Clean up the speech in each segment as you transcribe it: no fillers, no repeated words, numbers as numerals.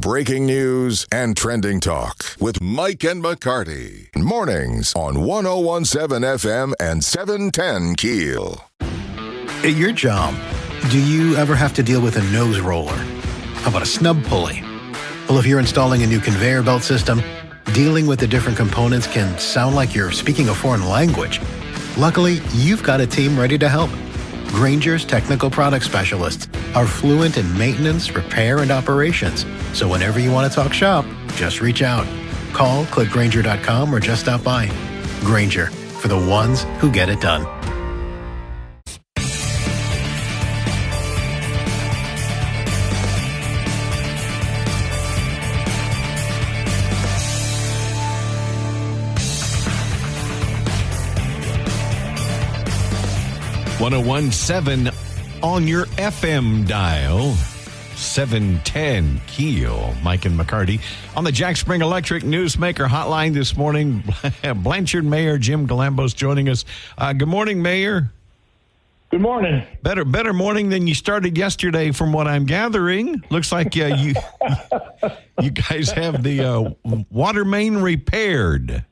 breaking news and trending talk with Mike and McCarty. Mornings on 1017 FM and 710 KEEL. At your job, do you ever have to deal with a nose roller? How about a snub pulley? Well, if you're installing a new conveyor belt system, dealing with the different components can sound like you're speaking a foreign language. Luckily, you've got a team ready to help. Grainger's technical product specialists are fluent in maintenance, repair, and operations. So whenever you want to talk shop, just reach out. Call, click Grainger.com, or just stop by. Grainger, for the ones who get it done. .1017 on your FM dial, 710 KEEL. Mike and McCarty on the Jack Spring Electric Newsmaker Hotline this morning. Blanchard Mayor Jim Galambos joining us. Good morning, Mayor. Good morning. Better morning than you started yesterday, from what I'm gathering. Looks like you guys have the water main repaired.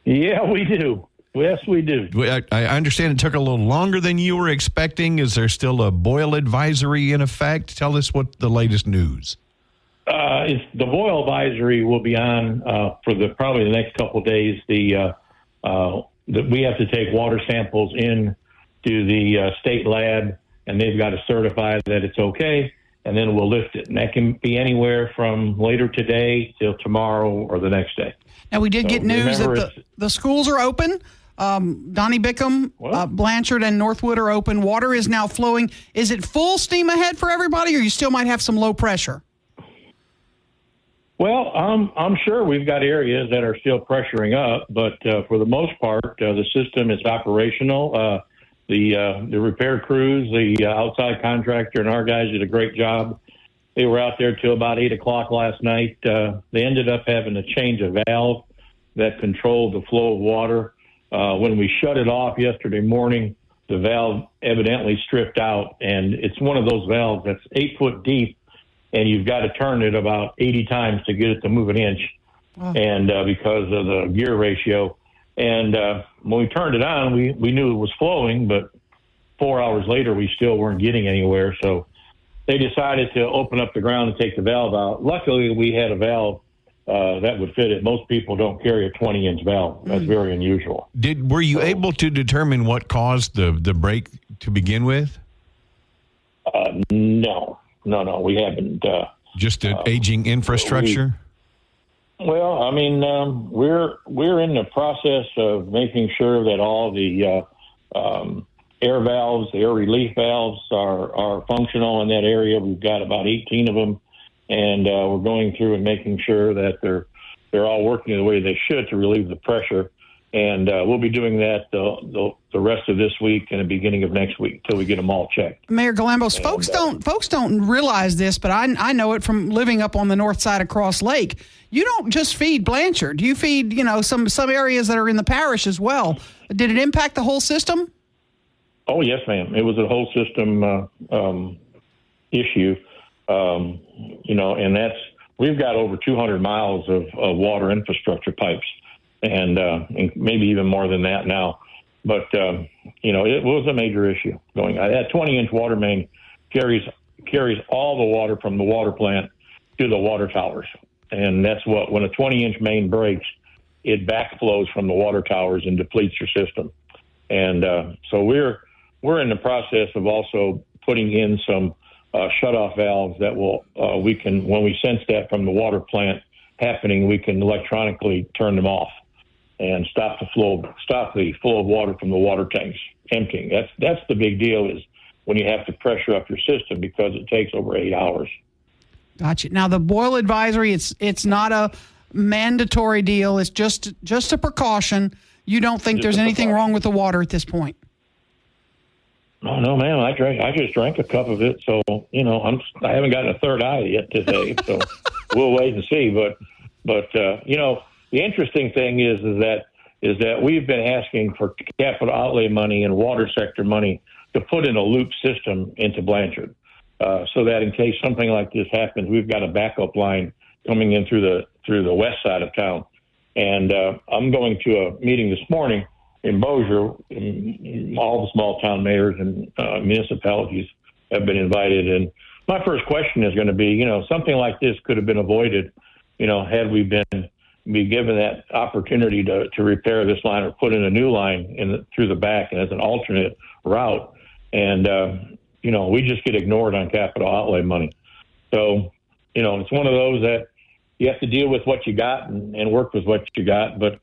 Yeah, we do. Yes, we do. I understand it took a little longer than you were expecting. Is there still a boil advisory in effect? Tell us what the latest news. The boil advisory will be on for probably the next couple of days. We have to take water samples in to the state lab, and they've got to certify that it's okay, and then we'll lift it. And that can be anywhere from later today till tomorrow or the next day. Now, we did get news that the schools are open. Donnie Bickham, Blanchard, and Northwood are open. Water is now flowing. Is it full steam ahead for everybody, or you still might have some low pressure? Well, I'm sure we've got areas that are still pressuring up, but for the most part, the system is operational. The repair crews, the outside contractor, and our guys did a great job. They were out there till about 8 o'clock last night. They ended up having to change a valve that controlled the flow of water. When we shut it off yesterday morning, the valve evidently stripped out, and it's one of those valves that's 8 foot deep, and you've got to turn it about 80 times to get it to move an inch, and because of the gear ratio. And when we turned it on, we knew it was flowing, but 4 hours later, we still weren't getting anywhere. So they decided to open up the ground and take the valve out. Luckily, we had a valve that would fit it. Most people don't carry a 20-inch valve. That's very unusual. Were you able to determine what caused the break to begin with? No, we haven't. Just an aging infrastructure? Well, I mean, we're in the process of making sure that all the air valves, the air relief valves are functional in that area. We've got about 18 of them, and we're going through and making sure that they're all working the way they should to relieve the pressure. And we'll be doing that the rest of this week and the beginning of next week till we get them all checked. Mayor Galambos, folks don't realize this, but I know it from living up on the north side of Cross Lake. You don't just feed Blanchard. You feed some areas that are in the parish as well. Did it impact the whole system? Oh yes, ma'am. It was a whole system issue. And we've got over 200 miles of water infrastructure pipes. And maybe even more than that now. But, it was a major issue going on. That 20-inch water main carries all the water from the water plant to the water towers. And that's when a 20-inch main breaks, it backflows from the water towers and depletes your system. And so we're in the process of also putting in some shutoff valves that will, when we sense that from the water plant happening, we can electronically turn them off and stop the flow of water from the water tanks emptying. That's the big deal, is when you have to pressure up your system, because it takes over 8 hours. Gotcha. Now, the boil advisory, it's not a mandatory deal. It's just a precaution. You don't think there's anything wrong with the water at this point? Oh, no, man. I just drank a cup of it, so I haven't gotten a third eye yet today. So we'll wait and see. But the interesting thing is that we've been asking for capital outlay money and water sector money to put in a loop system into Blanchard. so that in case something like this happens, we've got a backup line coming in through the west side of town. And I'm going to a meeting this morning in Bossier. All the small town mayors and municipalities have been invited. And my first question is going to be, something like this could have been avoided, had we be given that opportunity to repair this line or put in a new line through the back and as an alternate route. And, we just get ignored on capital outlay money. So, it's one of those that you have to deal with what you got and work with what you got. But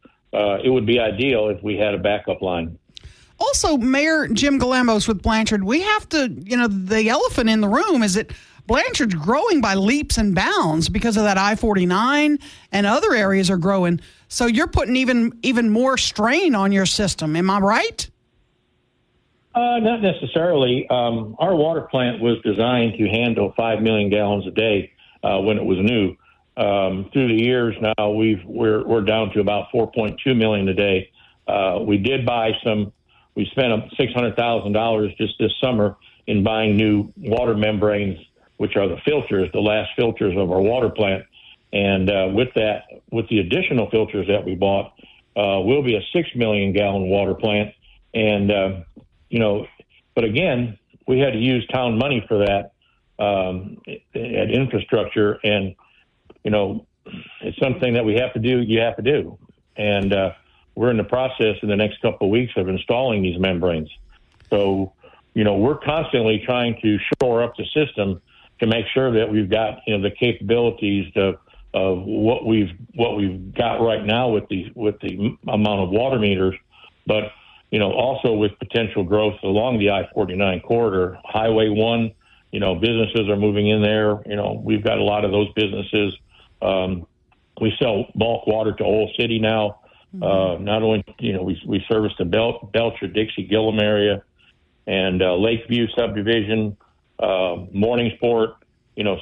it would be ideal if we had a backup line. Also, Mayor Jim Galambos with Blanchard, we have to, the elephant in the room is that Blanchard's growing by leaps and bounds because of that I-49 and other areas are growing. So you're putting even more strain on your system. Am I right? Not necessarily. Our water plant was designed to handle 5 million gallons a day when it was new. Through the years now, we're down to about 4.2 million a day. We did buy we spent $600,000 just this summer in buying new water membranes, which are the last filters of our water plant. And with the additional filters that we bought, we'll be a 6 million gallon water plant. And, but again, we had to use town money for that at infrastructure. And, it's something that we have to do, you have to do. And we're in the process in the next couple of weeks of installing these membranes. So, we're constantly trying to shore up the system to make sure that we've got, the capabilities of what we've got right now with the amount of water meters, but, also with potential growth along the I-49 corridor. Highway 1, businesses are moving in there. We've got a lot of those businesses. We sell bulk water to Old City now. Not only, we service the Belcher, Dixie, Gillum area and Lakeview subdivision, Morningsport,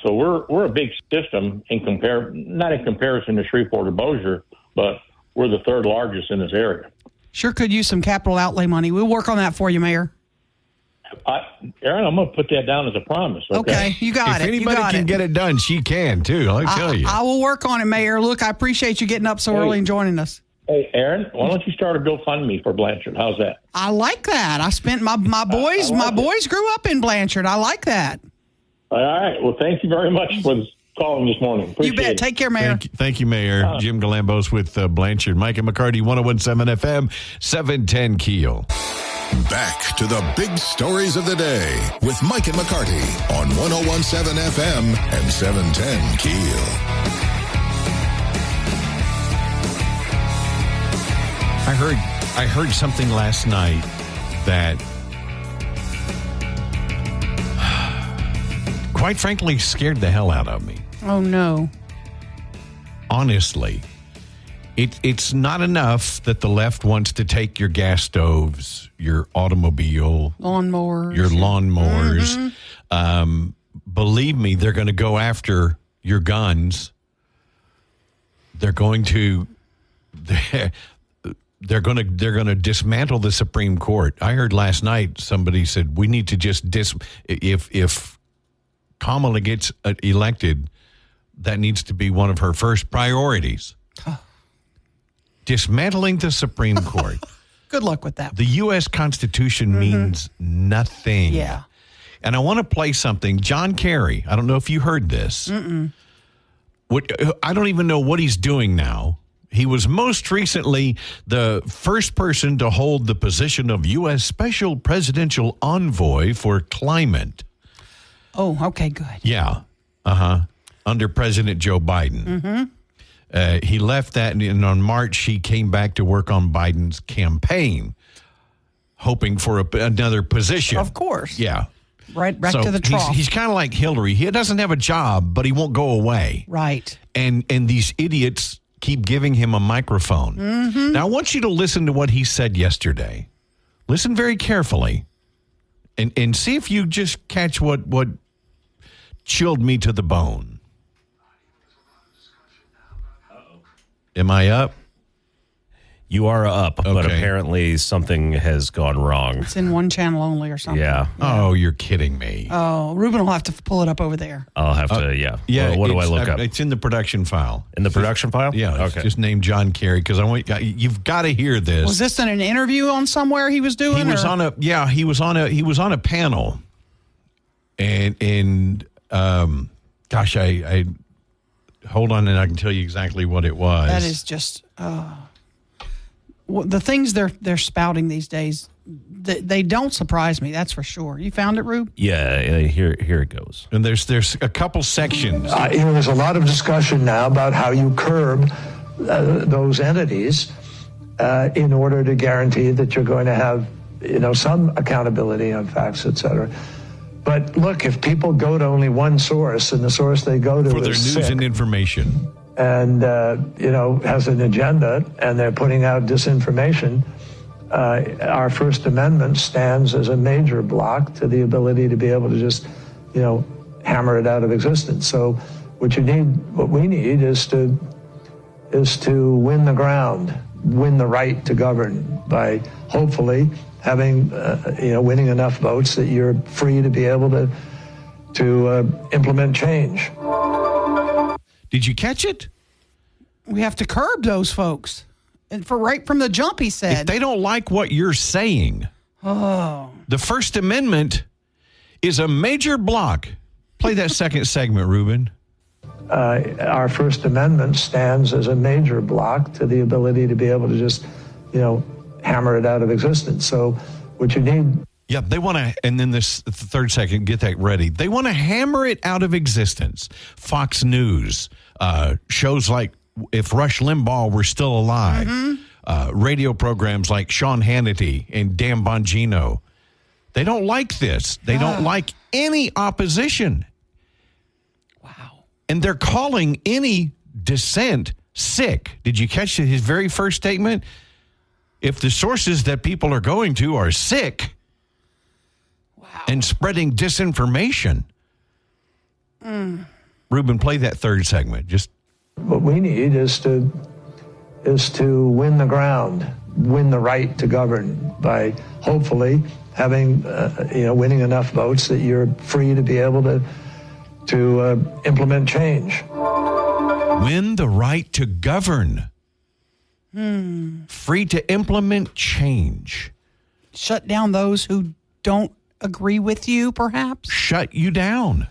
so we're a big system not in comparison to Shreveport or Bossier, but we're the third largest in this area. Sure could use some capital outlay money. We'll work on that for you, Mayor. Aaron, I'm going to put that down as a promise. Okay, you got it. If anybody can get it done, she can too. I'll tell you. I will work on it, Mayor. Look, I appreciate you getting up so early and joining us. Hey, Aaron, why don't you start a GoFundMe for Blanchard? How's that? I like that. I spent my boys grew up in Blanchard. I like that. All right. Well, thank you very much for calling this morning. Appreciate you bet. It. Take care, Mayor. Thank you, Mayor. Jim Galambos with Blanchard. Mike and McCarty, 101.7 FM, 710 KEEL. Back to the big stories of the day with Mike and McCarty on 101.7 FM and 710 KEEL. I heard something last night that, quite frankly, scared the hell out of me. Oh, no. Honestly, it's not enough that the left wants to take your gas stoves, your automobile, your lawnmowers. Mm-hmm. Believe me, they're going to go after your guns. They're going to dismantle the Supreme Court. I heard last night somebody said we need to just if Kamala gets elected, that needs to be one of her first priorities. Dismantling the Supreme Court. Good luck with that. The U.S. Constitution means nothing. Yeah. And I want to play something. John Kerry, I don't know if you heard this. I don't even know what he's doing now. He was most recently the first person to hold the position of U.S. Special Presidential Envoy for Climate. Oh, okay, good. Yeah. Under President Joe Biden. He left that, and on March, he came back to work on Biden's campaign, hoping for another position. Of course. Yeah. Right back to the trough. He's kind of like Hillary. He doesn't have a job, but he won't go away. Right. And these idiots keep giving him a microphone. Now, I want you to listen to what he said yesterday. Listen very carefully and see if you just catch what chilled me to the bone. Am I up? You are up, but Okay. apparently something has gone wrong. It's in one channel only or something. Yeah. Oh, you're kidding me. Oh, Ruben will have to pull it up over there. I'll have to, yeah. Yeah. Well, what do I look up? It's in the production file. In the production file? Yeah. Okay. Just name John Kerry because you've got to hear this. Was this in an interview on somewhere he was doing? He was on a panel, and gosh, I hold on and I can tell you exactly what it was. That is just the things they're spouting these days. They don't surprise me. That's for sure. You found it, Rube? Yeah, here it goes. And there's a couple sections. There's a lot of discussion now about how you curb those entities in order to guarantee that you're going to have, some accountability on facts, et cetera. But look, if people go to only one source, and the source they go to For their is news sick, and information. and has an agenda, and they're putting out disinformation, our First Amendment stands as a major block to the ability to be able to just, hammer it out of existence. So what we need is to win the ground, win the right to govern by hopefully having, winning enough votes that you're free to be able to implement change. Did you catch it? We have to curb those folks. And right from the jump, he said. If they don't like what you're saying, the First Amendment is a major block. Play that second segment, Ruben. Our First Amendment stands as a major block to the ability to be able to just, hammer it out of existence. So what you need... Yeah, they want to, and then the third second, get that ready. They want to hammer it out of existence. Fox News, shows like If Rush Limbaugh Were Still Alive, radio programs like Sean Hannity and Dan Bongino. They don't like this. They don't like any opposition. Wow. And they're calling any dissent sick. Did you catch his very first statement? If the sources that people are going to are sick and spreading disinformation. Ruben, play that third segment. Just What we need is to win the ground, win the right to govern by hopefully having, winning enough votes that you're free to be able to implement change. win the right to govern. Free to implement change. Shut down those who don't agree with you, perhaps? Shut you down.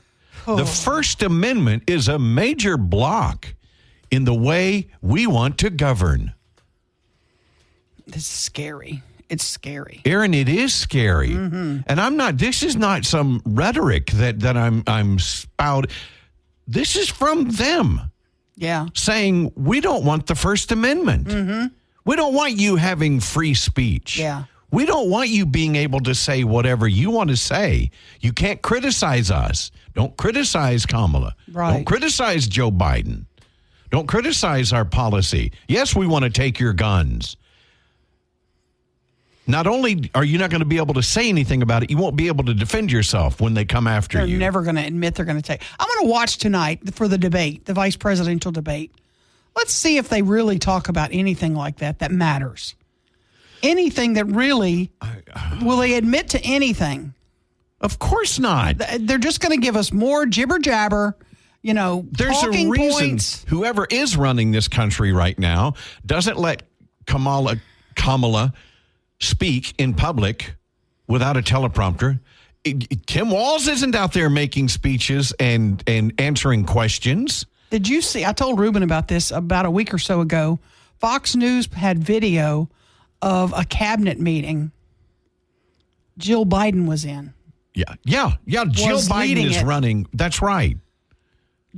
The First Amendment is a major block in the way we want to govern. This is scary. It's scary. Aaron, it is scary. And this is not some rhetoric that I'm spouting. This is from them. Yeah. Saying we don't want the First Amendment. We don't want you having free speech. Yeah. We don't want you being able to say whatever you want to say. You can't criticize us. Don't criticize Kamala. Right. Don't criticize Joe Biden. Don't criticize our policy. Yes, we want to take your guns. Not only are you not going to be able to say anything about it, you won't be able to defend yourself when they come after They're you. never going to admit they're going to take. I'm going to watch tonight for the debate, the vice presidential debate. Let's see if they really talk about anything like that matters. Anything that really, will they admit to anything? Of course not. They're just going to give us more jibber jabber, There's talking a reason points. whoever is running this country right now doesn't let Kamala speak in public without a teleprompter. Tim Walz isn't out there making speeches and answering questions. Did you see? I told Ruben about this about a week or so ago. Fox News had video of a cabinet meeting Jill Biden was in. Yeah. Jill Was Biden leading is it. running. That's right.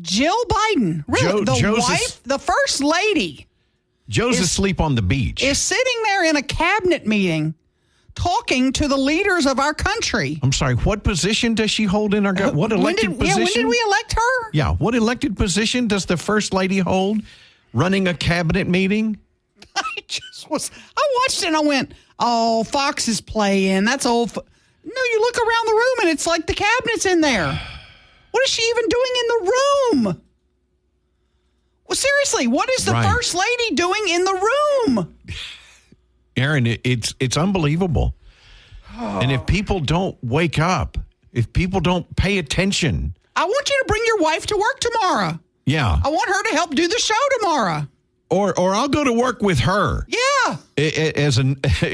Jill Biden, really, Joe's wife, the first lady, Joe's asleep on the beach. is sitting there in a cabinet meeting talking to the leaders of our country. I'm sorry. What position does she hold in our government? What elected position? When did we elect her? Yeah. What elected position does the first lady hold? Running a cabinet meeting? I watched it and I went, oh, Fox is playing. That's old. No, you look around the room and it's like the cabinet's in there. What is she even doing in the room? Well, seriously, what is the Right. first lady doing in the room? Aaron, it's unbelievable. And if people don't wake up, if people don't pay attention. I want you to bring your wife to work tomorrow. Yeah. I want her to help do the show tomorrow. Or I'll go to work with her. Yeah.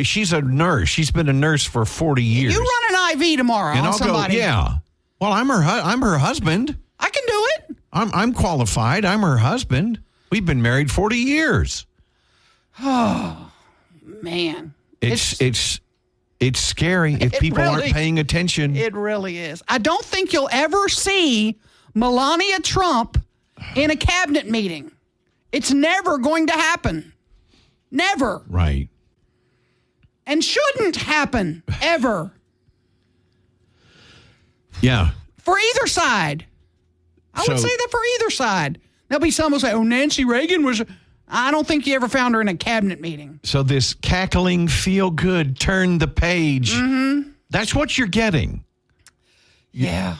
She's a nurse. She's been a nurse for 40 years. You run an IV tomorrow and on I'll somebody. Go, yeah. Well, I'm her husband. I can do it. I'm qualified. I'm her husband. We've been married 40 years. Oh, man. It's scary if people aren't paying attention. It really is. I don't think you'll ever see Melania Trump in a cabinet meeting. It's never going to happen. Never. Right. And shouldn't happen, ever. Yeah. For either side. I would say that for either side. There'll be some who say, oh, Nancy Reagan was... I don't think you ever found her in a cabinet meeting. So this cackling, feel good, turn the page. Mm-hmm. That's what you're getting. Yeah.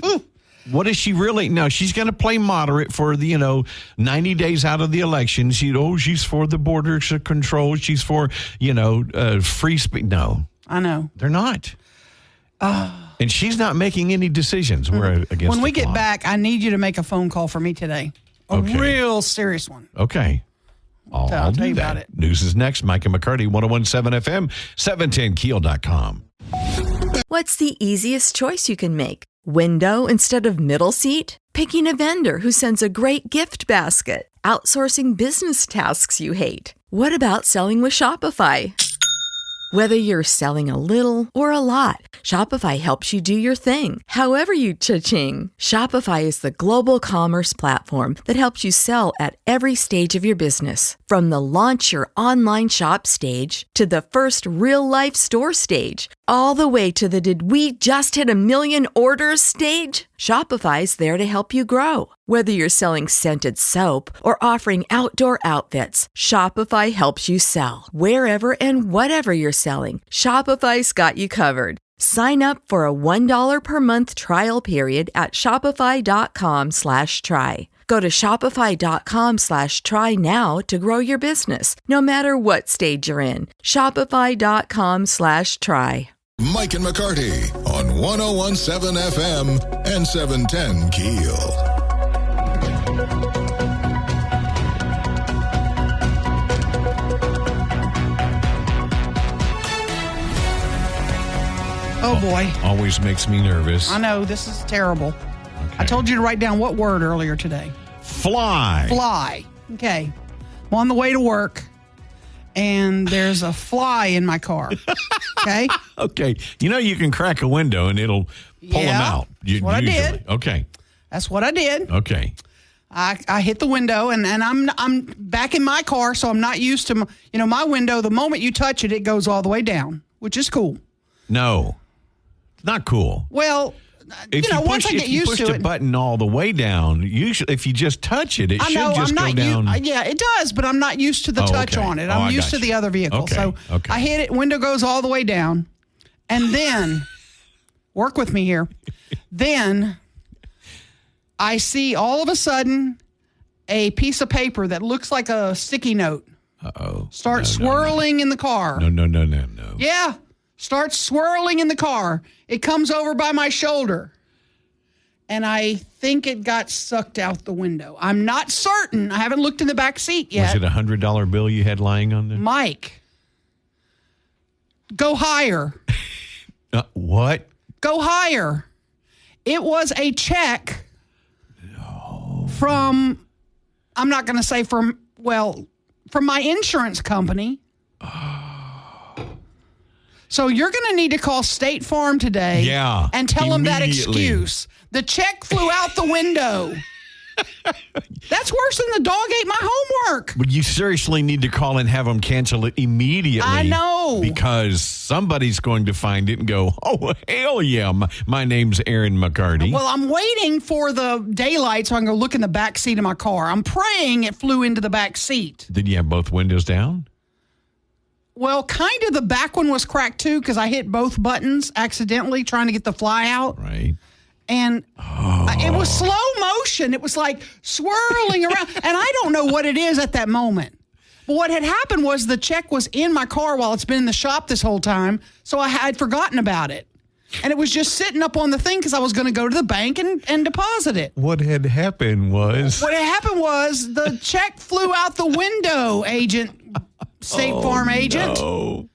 Ooh. What is she really? No, she's going to play moderate for the, 90 days out of the election. She's for the border control. She's for, free speech. No. I know. They're not. And she's not making any decisions. We're against When we the get clock. back, I need you to make a phone call for me today. A real serious one. Okay. I'll tell do you that. about it. News is next. Mike and McCarty, 1017 FM, 710keel.com. What's the easiest choice you can make? Window instead of middle seat? Picking a vendor who sends a great gift basket? Outsourcing business tasks you hate? What about selling with Shopify? Whether you're selling a little or a lot, Shopify helps you do your thing, however you cha-ching. Shopify is the global commerce platform that helps you sell at every stage of your business. From the launch your online shop stage to the first real-life store stage, all the way to the did we just hit 1 million orders stage. Shopify's there to help you grow. Whether you're selling scented soap or offering outdoor outfits, Shopify helps you sell. Wherever and whatever you're selling, Shopify's got you covered. Sign up for a $1 per month trial period at shopify.com/try. Go to shopify.com/try now to grow your business, no matter what stage you're in. Shopify.com/try. Mike and McCarty on 1017 FM and 710 KEEL. Oh, boy. Always makes me nervous. I know. This is terrible. Okay. I told you to write down what word earlier today. Fly. Fly. Okay. I'm on the way to work, and there's a fly in my car. Okay? Okay. You can crack a window and it'll pull them out. That's what I did. Okay. That's what I did. Okay. I hit the window, and I'm back in my car, so I'm not used to my window. The moment you touch it, it goes all the way down, which is cool. No. Not cool. Well, once I get used to it. If you push the button all the way down, usually if you just touch it, it should just go down. Yeah, it does, but I'm not used to the touch on it. I'm used to the other vehicle. Okay. So I hit it, window goes all the way down, and then, work with me here, then I see all of a sudden a piece of paper that looks like a sticky note. Uh-oh. Start swirling in the car. No. Yeah. Starts swirling in the car. It comes over by my shoulder. And I think it got sucked out the window. I'm not certain. I haven't looked in the back seat yet. Was it a $100 bill you had lying on there? Mike, go higher. What? Go higher. It was a check from, I'm not going to say from my insurance company. So you're going to need to call State Farm today and tell them that excuse. The check flew out the window. That's worse than the dog ate my homework. But you seriously need to call and have them cancel it immediately. I know. Because somebody's going to find it and go, oh, hell yeah, my name's Aaron McCarty. Well, I'm waiting for the daylight so I can go look in the back seat of my car. I'm praying it flew into the back seat. Did you have both windows down? Well, kind of the back one was cracked too because I hit both buttons accidentally trying to get the fly out. Right. And it was slow motion. It was like swirling around. And I don't know what it is at that moment. But what had happened was the check was in my car while it's been in the shop this whole time, so I had forgotten about it. And it was just sitting up on the thing because I was going to go to the bank and deposit it. What had happened was the check flew out the window, State Farm agent. No.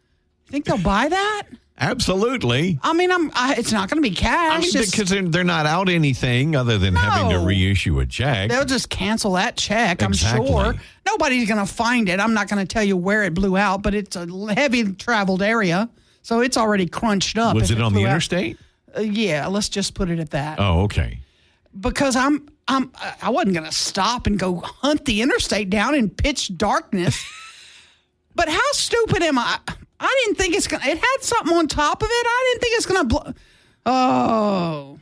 Think they'll buy that? Absolutely. I mean, it's not going to be cash. Because they're not out anything other than having to reissue a check. They'll just cancel that check, Exactly. I'm sure. Nobody's going to find it. I'm not going to tell you where it blew out, but it's a heavy traveled area, so it's already crunched up. Was it on the interstate? Yeah, let's just put it at that. Oh, okay. Because I wasn't going to stop and go hunt the interstate down in pitch darkness. But how stupid am I? I didn't think it had something on top of it. I didn't think it's going to blow. Oh.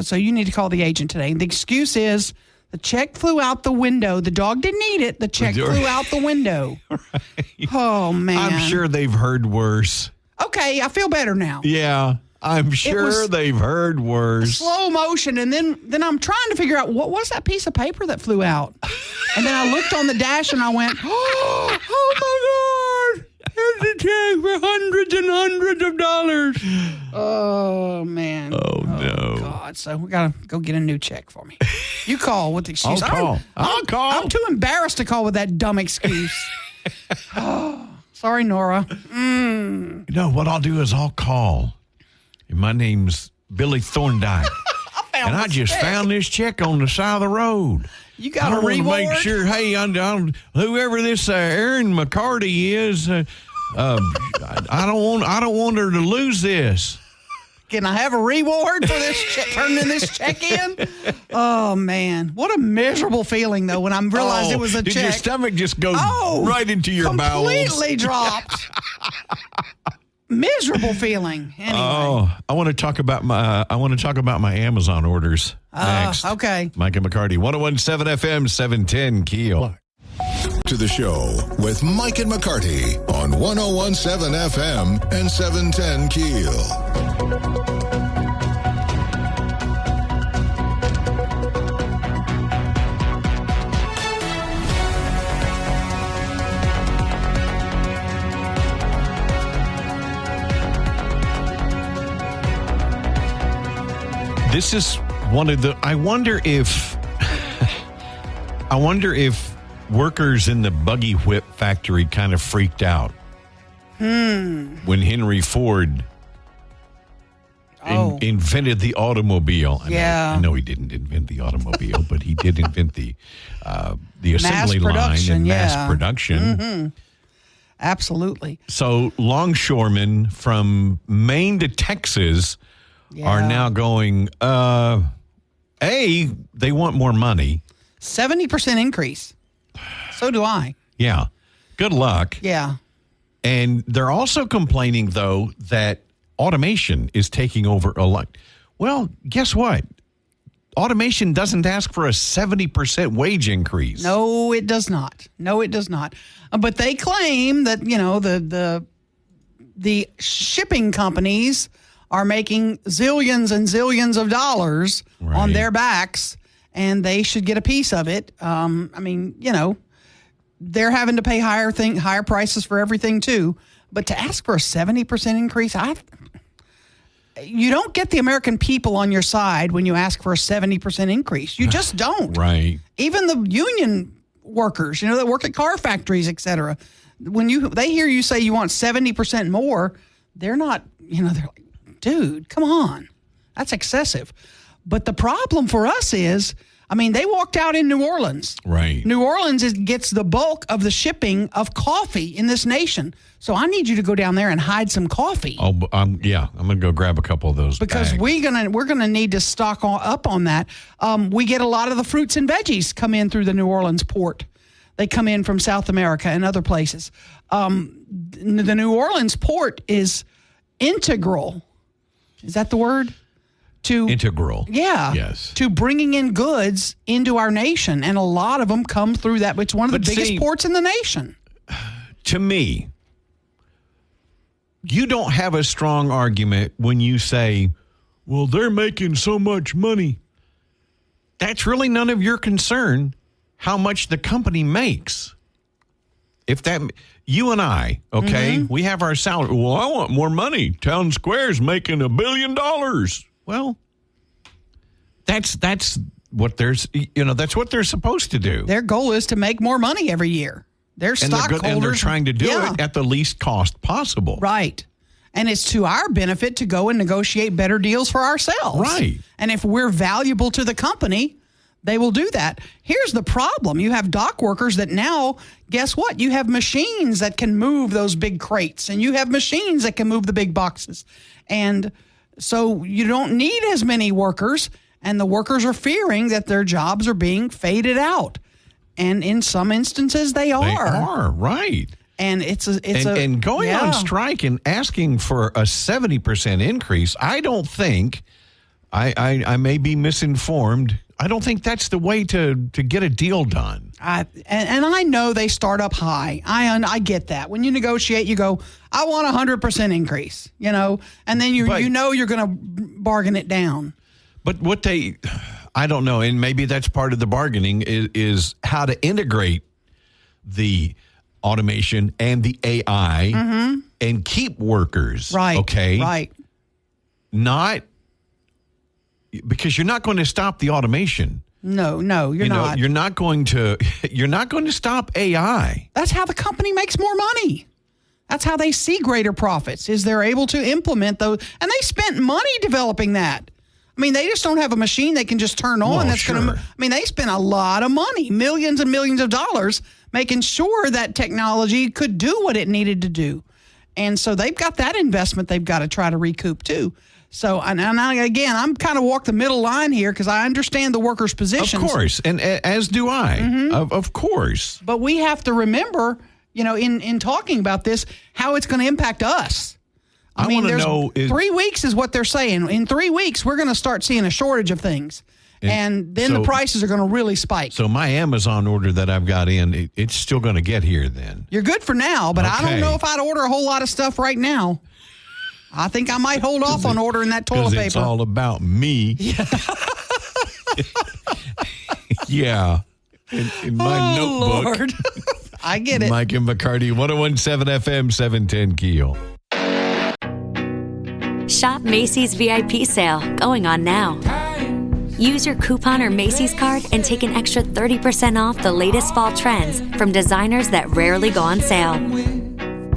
So you need to call the agent today. The excuse is the check flew out the window. The dog didn't eat it. The check flew out the window. Right. Oh, man. I'm sure they've heard worse. Okay, I feel better now. Yeah, I'm sure they've heard worse. Slow motion, and then I'm trying to figure out what was that piece of paper that flew out. And then I looked on the dash and I went, oh my God, here's a check for hundreds and hundreds of dollars. Oh, man. Oh, no. God, so we got to go get a new check for me. You call with the excuse. I'll call. I'm too embarrassed to call with that dumb excuse. Oh, sorry, Nora. You know, what I'll do is I'll call. My name's Billy Thorndike. I just found this check on the side of the road. You got a reward? I want to make sure, hey, whoever this Erin McCarty is, I don't want her to lose this. Can I have a reward for this turning this check in? Oh, man. What a miserable feeling, though, when I realized it was a check. Did your stomach just go right into your bowels? Completely dropped. Miserable feeling. Anyway. Oh, I want to talk about my Amazon orders next. Okay. Mike and McCarty, 101.7 FM, 710 KEEL. To the show with Mike and McCarty on 101.7 FM and 710 KEEL. This is one of the. I wonder if workers in the buggy whip factory kind of freaked out when Henry Ford invented the automobile. I know he didn't invent the automobile, but he did invent the assembly line and mass production. Mm-hmm. Absolutely. So longshoremen from Maine to Texas are now going, they want more money. 70% increase. So do I. Yeah. Good luck. Yeah. And they're also complaining, though, that automation is taking over a lot. Well, guess what? Automation doesn't ask for a 70% wage increase. No, it does not. But they claim that, the shipping companies are making zillions and zillions of dollars on their backs, and they should get a piece of it. They're having to pay higher prices for everything too. But to ask for a 70% increase, you don't get the American people on your side when you ask for a 70% increase. You just don't. Right. Even the union workers, that work at car factories, et cetera, when they hear you say you want 70% more, they're not, they're like, dude, come on. That's excessive. But the problem for us is, they walked out in New Orleans. Right. New Orleans gets the bulk of the shipping of coffee in this nation. So I need you to go down there and hide some coffee. Oh, I'm going to go grab a couple of those because bags. we're gonna need to stock up on that. We get a lot of the fruits and veggies come in through the New Orleans port. They come in from South America and other places. The New Orleans port is integral. Is that the word? Integral. Yeah. Yes. To bringing in goods into our nation. And a lot of them come through that. It's one of the biggest ports in the nation. To me, you don't have a strong argument when you say, well, they're making so much money. That's really none of your concern how much the company makes. If that, you and I, okay, we have our salary. Well, I want more money. Town Square's making $1 billion. Well, that's what that's what they're supposed to do. Their goal is to make more money every year. They're stockholders. And they're trying to do it at the least cost possible. Right. And it's to our benefit to go and negotiate better deals for ourselves. Right. And if we're valuable to the company, they will do that. Here's the problem. You have dock workers that now, guess what? You have machines that can move those big crates, and you have machines that can move the big boxes. And so you don't need as many workers, and the workers are fearing that their jobs are being faded out. And in some instances, they are. They are, right. And and going on strike and asking for a 70% increase, I don't think, I may be misinformed, I don't think that's the way to get a deal done. And I know they start up high. I get that. When you negotiate, you go, I want a 100% increase, and then you're going to bargain it down. But I don't know, and maybe that's part of the bargaining is how to integrate the automation and the AI and keep workers. Right. Okay. Right. Not because you're not going to stop the automation. No, you're not. You're not going to stop AI. That's how the company makes more money. That's how they see greater profits, is they're able to implement those. And they spent money developing that. I mean, they just don't have a machine they can just turn on. They spent a lot of money, millions and millions of dollars, making sure that technology could do what it needed to do. And so they've got that investment they've got to try to recoup too. So, and again, I'm kind of walk the middle line here because I understand the workers' positions. Of course, and as do I, of course. But we have to remember, in talking about this, how it's going to impact us. I mean, want to know 3 weeks is what they're saying. In 3 weeks, we're going to start seeing a shortage of things. And then the prices are going to really spike. So my Amazon order that I've got in, it's still going to get here then. You're good for now, but I don't know if I'd order a whole lot of stuff right now. I think I might hold off on ordering that toilet paper. It's all about me. Yeah. In my notebook. Lord. I get it. Mike and McCarty, 101.7 FM, 710 KEEL. Shop Macy's VIP sale, going on now. Use your coupon or Macy's card and take an extra 30% off the latest fall trends from designers that rarely go on sale.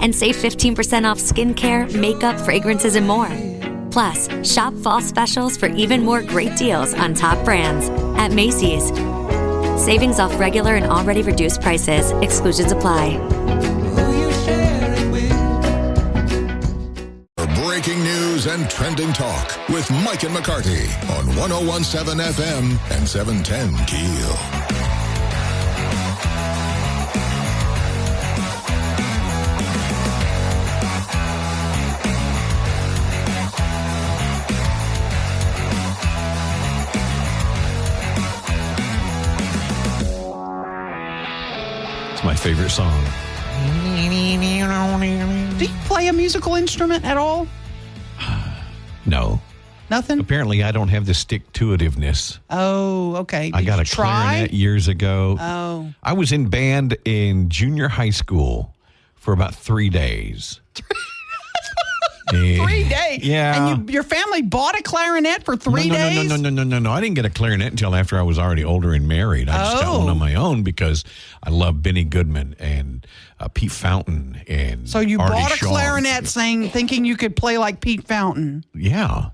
And save 15% off skincare, makeup, fragrances, and more. Plus, shop fall specials for even more great deals on top brands at Macy's. Savings off regular and already reduced prices. Exclusions apply. Breaking news and trending talk with Mike and McCarty on 101.7 FM and 710 KEEL. It's my favorite song. Do you play a musical instrument at all? No. Nothing? Apparently, I don't have the stick-to-itiveness. Oh, okay. I got a clarinet years ago. Oh. I was in band in junior high school for about 3 days. 3 days? Yeah. And your family bought a clarinet for 3 days? No. I didn't get a clarinet until after I was already older and married. I just got one on my own because I love Benny Goodman and Pete Fountain and So you Artie bought a Shaw. clarinet thinking you could play like Pete Fountain. Yeah.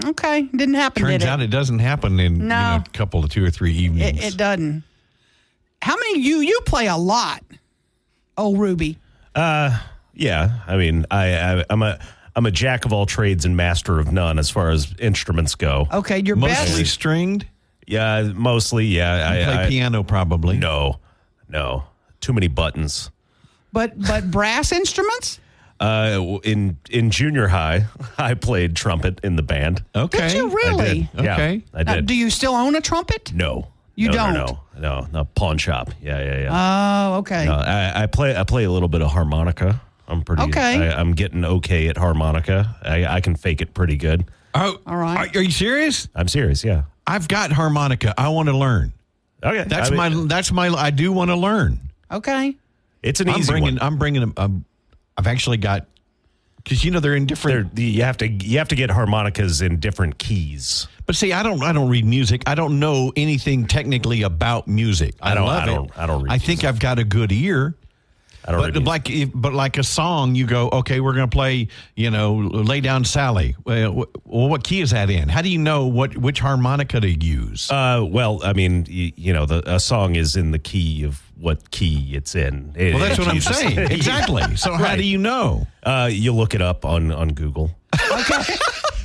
Okay. Didn't happen, Turns did it? out it doesn't happen in a couple of 2 or 3 evenings. It doesn't. How many you play a lot, old Ruby? Yeah, I mean, I'm a jack of all trades and master of none as far as instruments go. Okay, you're Mostly best. stringed? Yeah, mostly. Yeah, You play piano probably. No, too many buttons. But brass instruments? In junior high, I played trumpet in the band. Okay. Did you really? I did. Okay. Yeah, I did. Do you still own a trumpet? No. You don't? No, pawn shop. Yeah. Oh, okay. No, I play a little bit of harmonica. I'm pretty okay. I'm getting okay at harmonica. I can fake it pretty good. Oh, all right. Are you serious? I'm serious. Yeah. I've got harmonica. I want to learn. Okay. I do want to learn. Okay. It's an easy one. I'm bringing them. I've actually got, because they're in different. You have to get harmonicas in different keys. But see, I don't read music. I don't know anything technically about music. I don't read. I think I've got a good ear. I don't read but like a song, you go, okay, we're going to play, Lay Down Sally. Well, what key is that in? How do you know which harmonica to use? Well, I mean, a song is in the key of what key it's in. Well, that's what I'm saying. Exactly. So how do you know? You look it up on Google. Okay.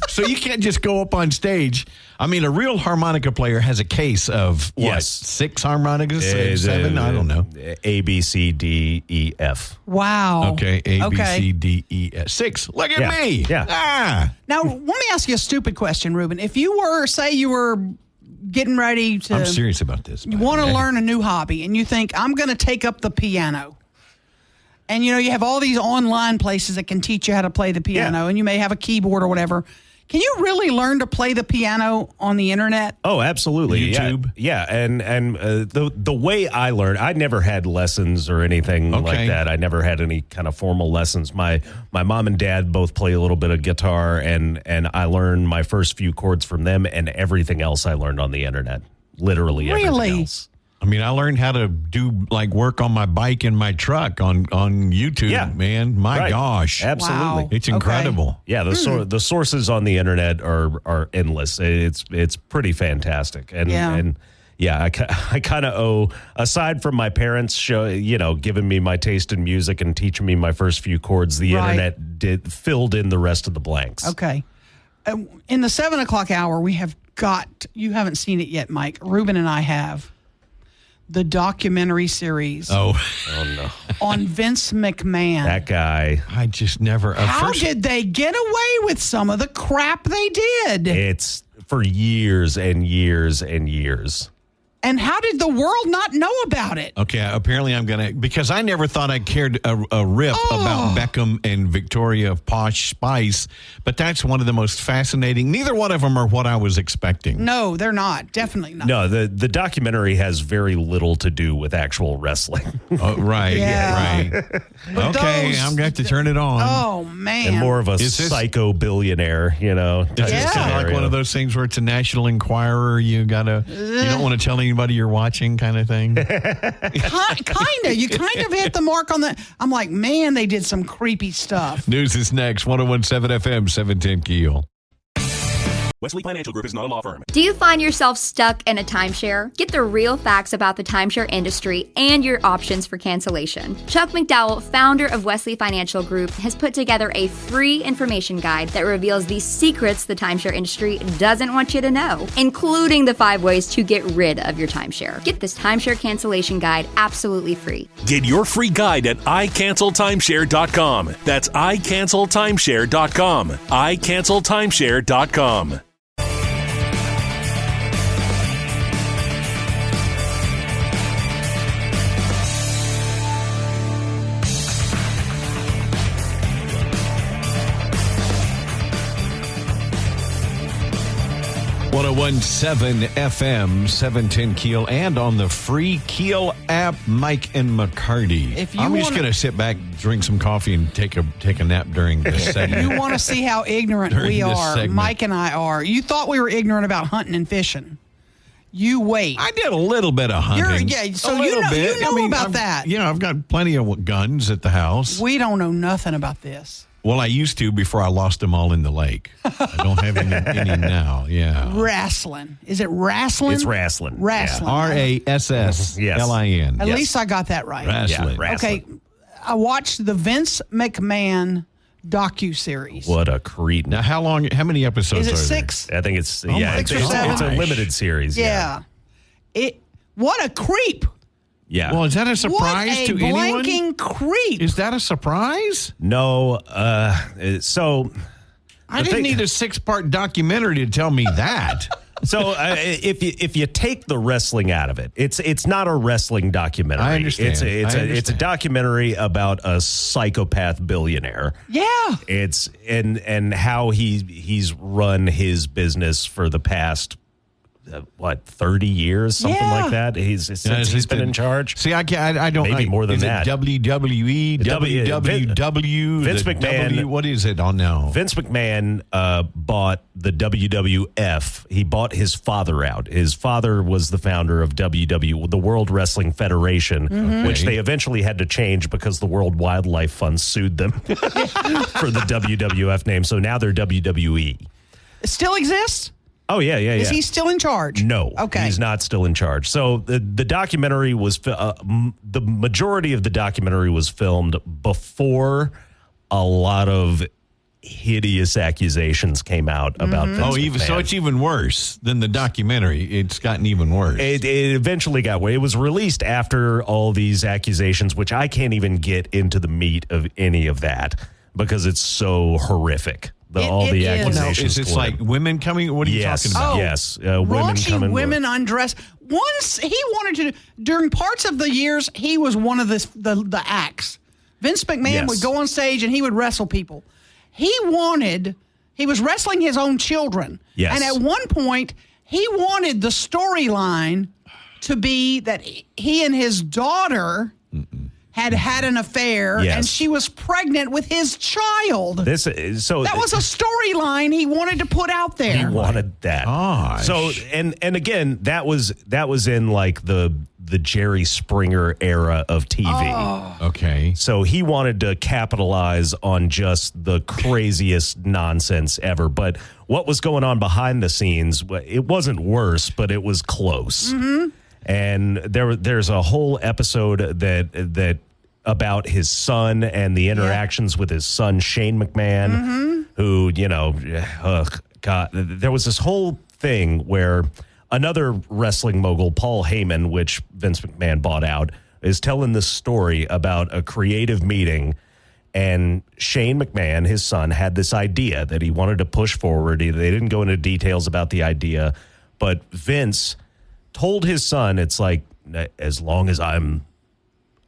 So you can't just go up on stage. I mean, a real harmonica player has a case of, what, 6 harmonicas? 7? I don't know. A, B, C, D, E, F. Wow. Okay, A, B, C, D, E, F. 6. Look at me. Yeah. Now, let me ask you a stupid question, Ruben. If you were getting ready to... I'm serious about this. You want to learn a new hobby, and you think, I'm going to take up the piano. And, you have all these online places that can teach you how to play the piano, and you may have a keyboard or whatever. Can you really learn to play the piano on the internet? Oh, absolutely. YouTube? Yeah. And the way I learned, I never had lessons or anything like that. I never had any kind of formal lessons. My mom and dad both play a little bit of guitar, and I learned my first few chords from them, and everything else I learned on the internet. Literally everything else. I mean, I learned how to do work on my bike and my truck on YouTube, man. My gosh. Absolutely. Wow. It's incredible. Yeah, the sources on the internet are endless. It's pretty fantastic. And I kind of owe, aside from my parents giving me my taste in music and teaching me my first few chords, the internet filled in the rest of the blanks. Okay. In the 7 o'clock hour, we have you haven't seen it yet, Mike. Ruben and I have. The documentary series. Oh no. On Vince McMahon. That guy. I just never. How did they get away with some of the crap they did? It's for years and years and years. And how did the world not know about it? Okay, apparently I'm going to, because I never thought I cared a rip about Beckham and Victoria of Posh Spice, but that's one of the most fascinating. Neither one of them are what I was expecting. No, they're not. Definitely not. No, the documentary has very little to do with actual wrestling. Oh, right. Yeah. Right. Okay, I'm going to have to turn it on. Oh, man. And more of a psycho billionaire, Is this kind of like one of those things where it's a National Enquirer, you don't want to tell anybody you're watching kind of thing? Kind of. You kind of hit the mark on that. I'm like, man, they did some creepy stuff. News is next. 101.7 FM, 710 KEEL. Wesley Financial Group is not a law firm. Do you find yourself stuck in a timeshare? Get the real facts about the timeshare industry and your options for cancellation. Chuck McDowell, founder of Wesley Financial Group, has put together a free information guide that reveals the secrets the timeshare industry doesn't want you to know, including the 5 ways to get rid of your timeshare. Get this timeshare cancellation guide absolutely free. Get your free guide at iCancelTimeshare.com. That's iCancelTimeshare.com. iCancelTimeshare.com. .107 FM, 710 KEEL, and on the free KEEL app, Mike and McCarty. I'm just going to sit back, drink some coffee, and take a nap during this segment. You want to see how ignorant we are, Mike and I are. You thought we were ignorant about hunting and fishing. You wait. I did a little bit of hunting. So you know about that. Yeah, I've got plenty of guns at the house. We don't know nothing about this. Well, I used to before I lost them all in the lake. I don't have any now. Yeah. Wrestling. Is it wrestling? It's wrestling. Wrestling. RASSLIN. At least I got that right. Wrestling. Yeah, okay. I watched the Vince McMahon docu-series. What a creep. Now, how many episodes is it are 6? There? I think it's 6 or 7. It's a limited series. Yeah. What a creep. Yeah. Well, is that a surprise to anyone? What a blanking creep. Is that a surprise? No. So I didn't need a 6-part documentary to tell me that. So if you take the wrestling out of it, it's not a wrestling documentary. I understand. It's a documentary about a psychopath billionaire. Yeah. It's and how he's run his business for the past 30 years, something like that. He's been in charge. See, I don't. Maybe more than that. WWE, WWW, Vince McMahon. What is it on now? Vince McMahon bought the WWF. He bought his father out. His father was the founder of WW, the World Wrestling Federation, which they eventually had to change because the World Wildlife Fund sued them for the WWF name. So now they're WWE. It still exists? Oh, yeah. Is he still in charge? No, okay. He's not still in charge. So the documentary was, the majority of the documentary was filmed before a lot of hideous accusations came out about Vince McMahon. So it's even worse than the documentary. It's gotten even worse. It eventually got worse. It was released after all these accusations, which I can't even get into the meat of any of that because it's so horrifitic. All the accusations. Is this like women coming? What are you talking about? Yes. Women coming. Women undressed. Once he wanted to, during parts of the years, he was one of the acts. Vince McMahon would go on stage and he would wrestle people. He was wrestling his own children. Yes. And at one point, he wanted the storyline to be that he and his daughter had an affair, and she was pregnant with his child. That was a storyline he wanted to put out there. He wanted that. Gosh. So and again, that was in like the Jerry Springer era of TV. Oh. Okay. So he wanted to capitalize on just the craziest nonsense ever. But what was going on behind the scenes, it wasn't worse, but it was close. Mm-hmm. And there's a whole episode that about his son and the interactions with his son, Shane McMahon, who, God, there was this whole thing where another wrestling mogul, Paul Heyman, which Vince McMahon bought out, is telling this story about a creative meeting. And Shane McMahon, his son, had this idea that he wanted to push forward. They didn't go into details about the idea, but Vince told his son, it's like, as long as I'm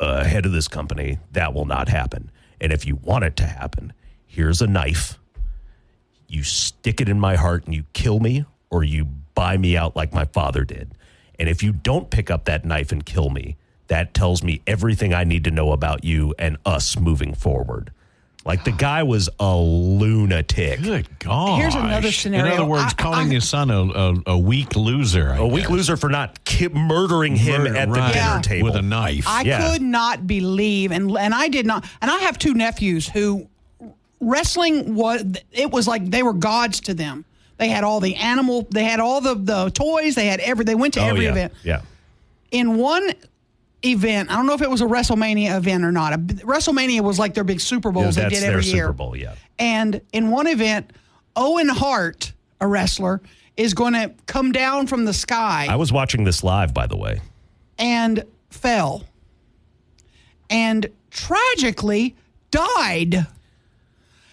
head of this company, that will not happen. And if you want it to happen, here's a knife. You stick it in my heart and you kill me, or you buy me out like my father did. And if you don't pick up that knife and kill me, that tells me everything I need to know about you and us moving forward. Like, the guy was a lunatic. Good God. Here's another scenario. In other words, calling his son a weak loser. A weak loser for not murdering him at the dinner table. With a knife. I could not believe, and I did not, and I have two nephews who wrestling was like they were gods to them. They had all the they had all the toys, they went to every event. Yeah. In one event, I don't know if it was a WrestleMania event or not. WrestleMania was like their big Super Bowls they did every year. Super Bowl, yeah. And in one event, Owen Hart, a wrestler, is going to come down from the sky. I was watching this live, by the way. And fell. And tragically died.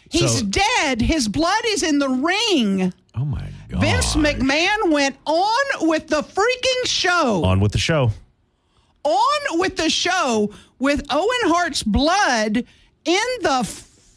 He's dead. His blood is in the ring. Oh, my God. Vince McMahon went on with the freaking show. On with the show. On with the show with Owen Hart's blood in the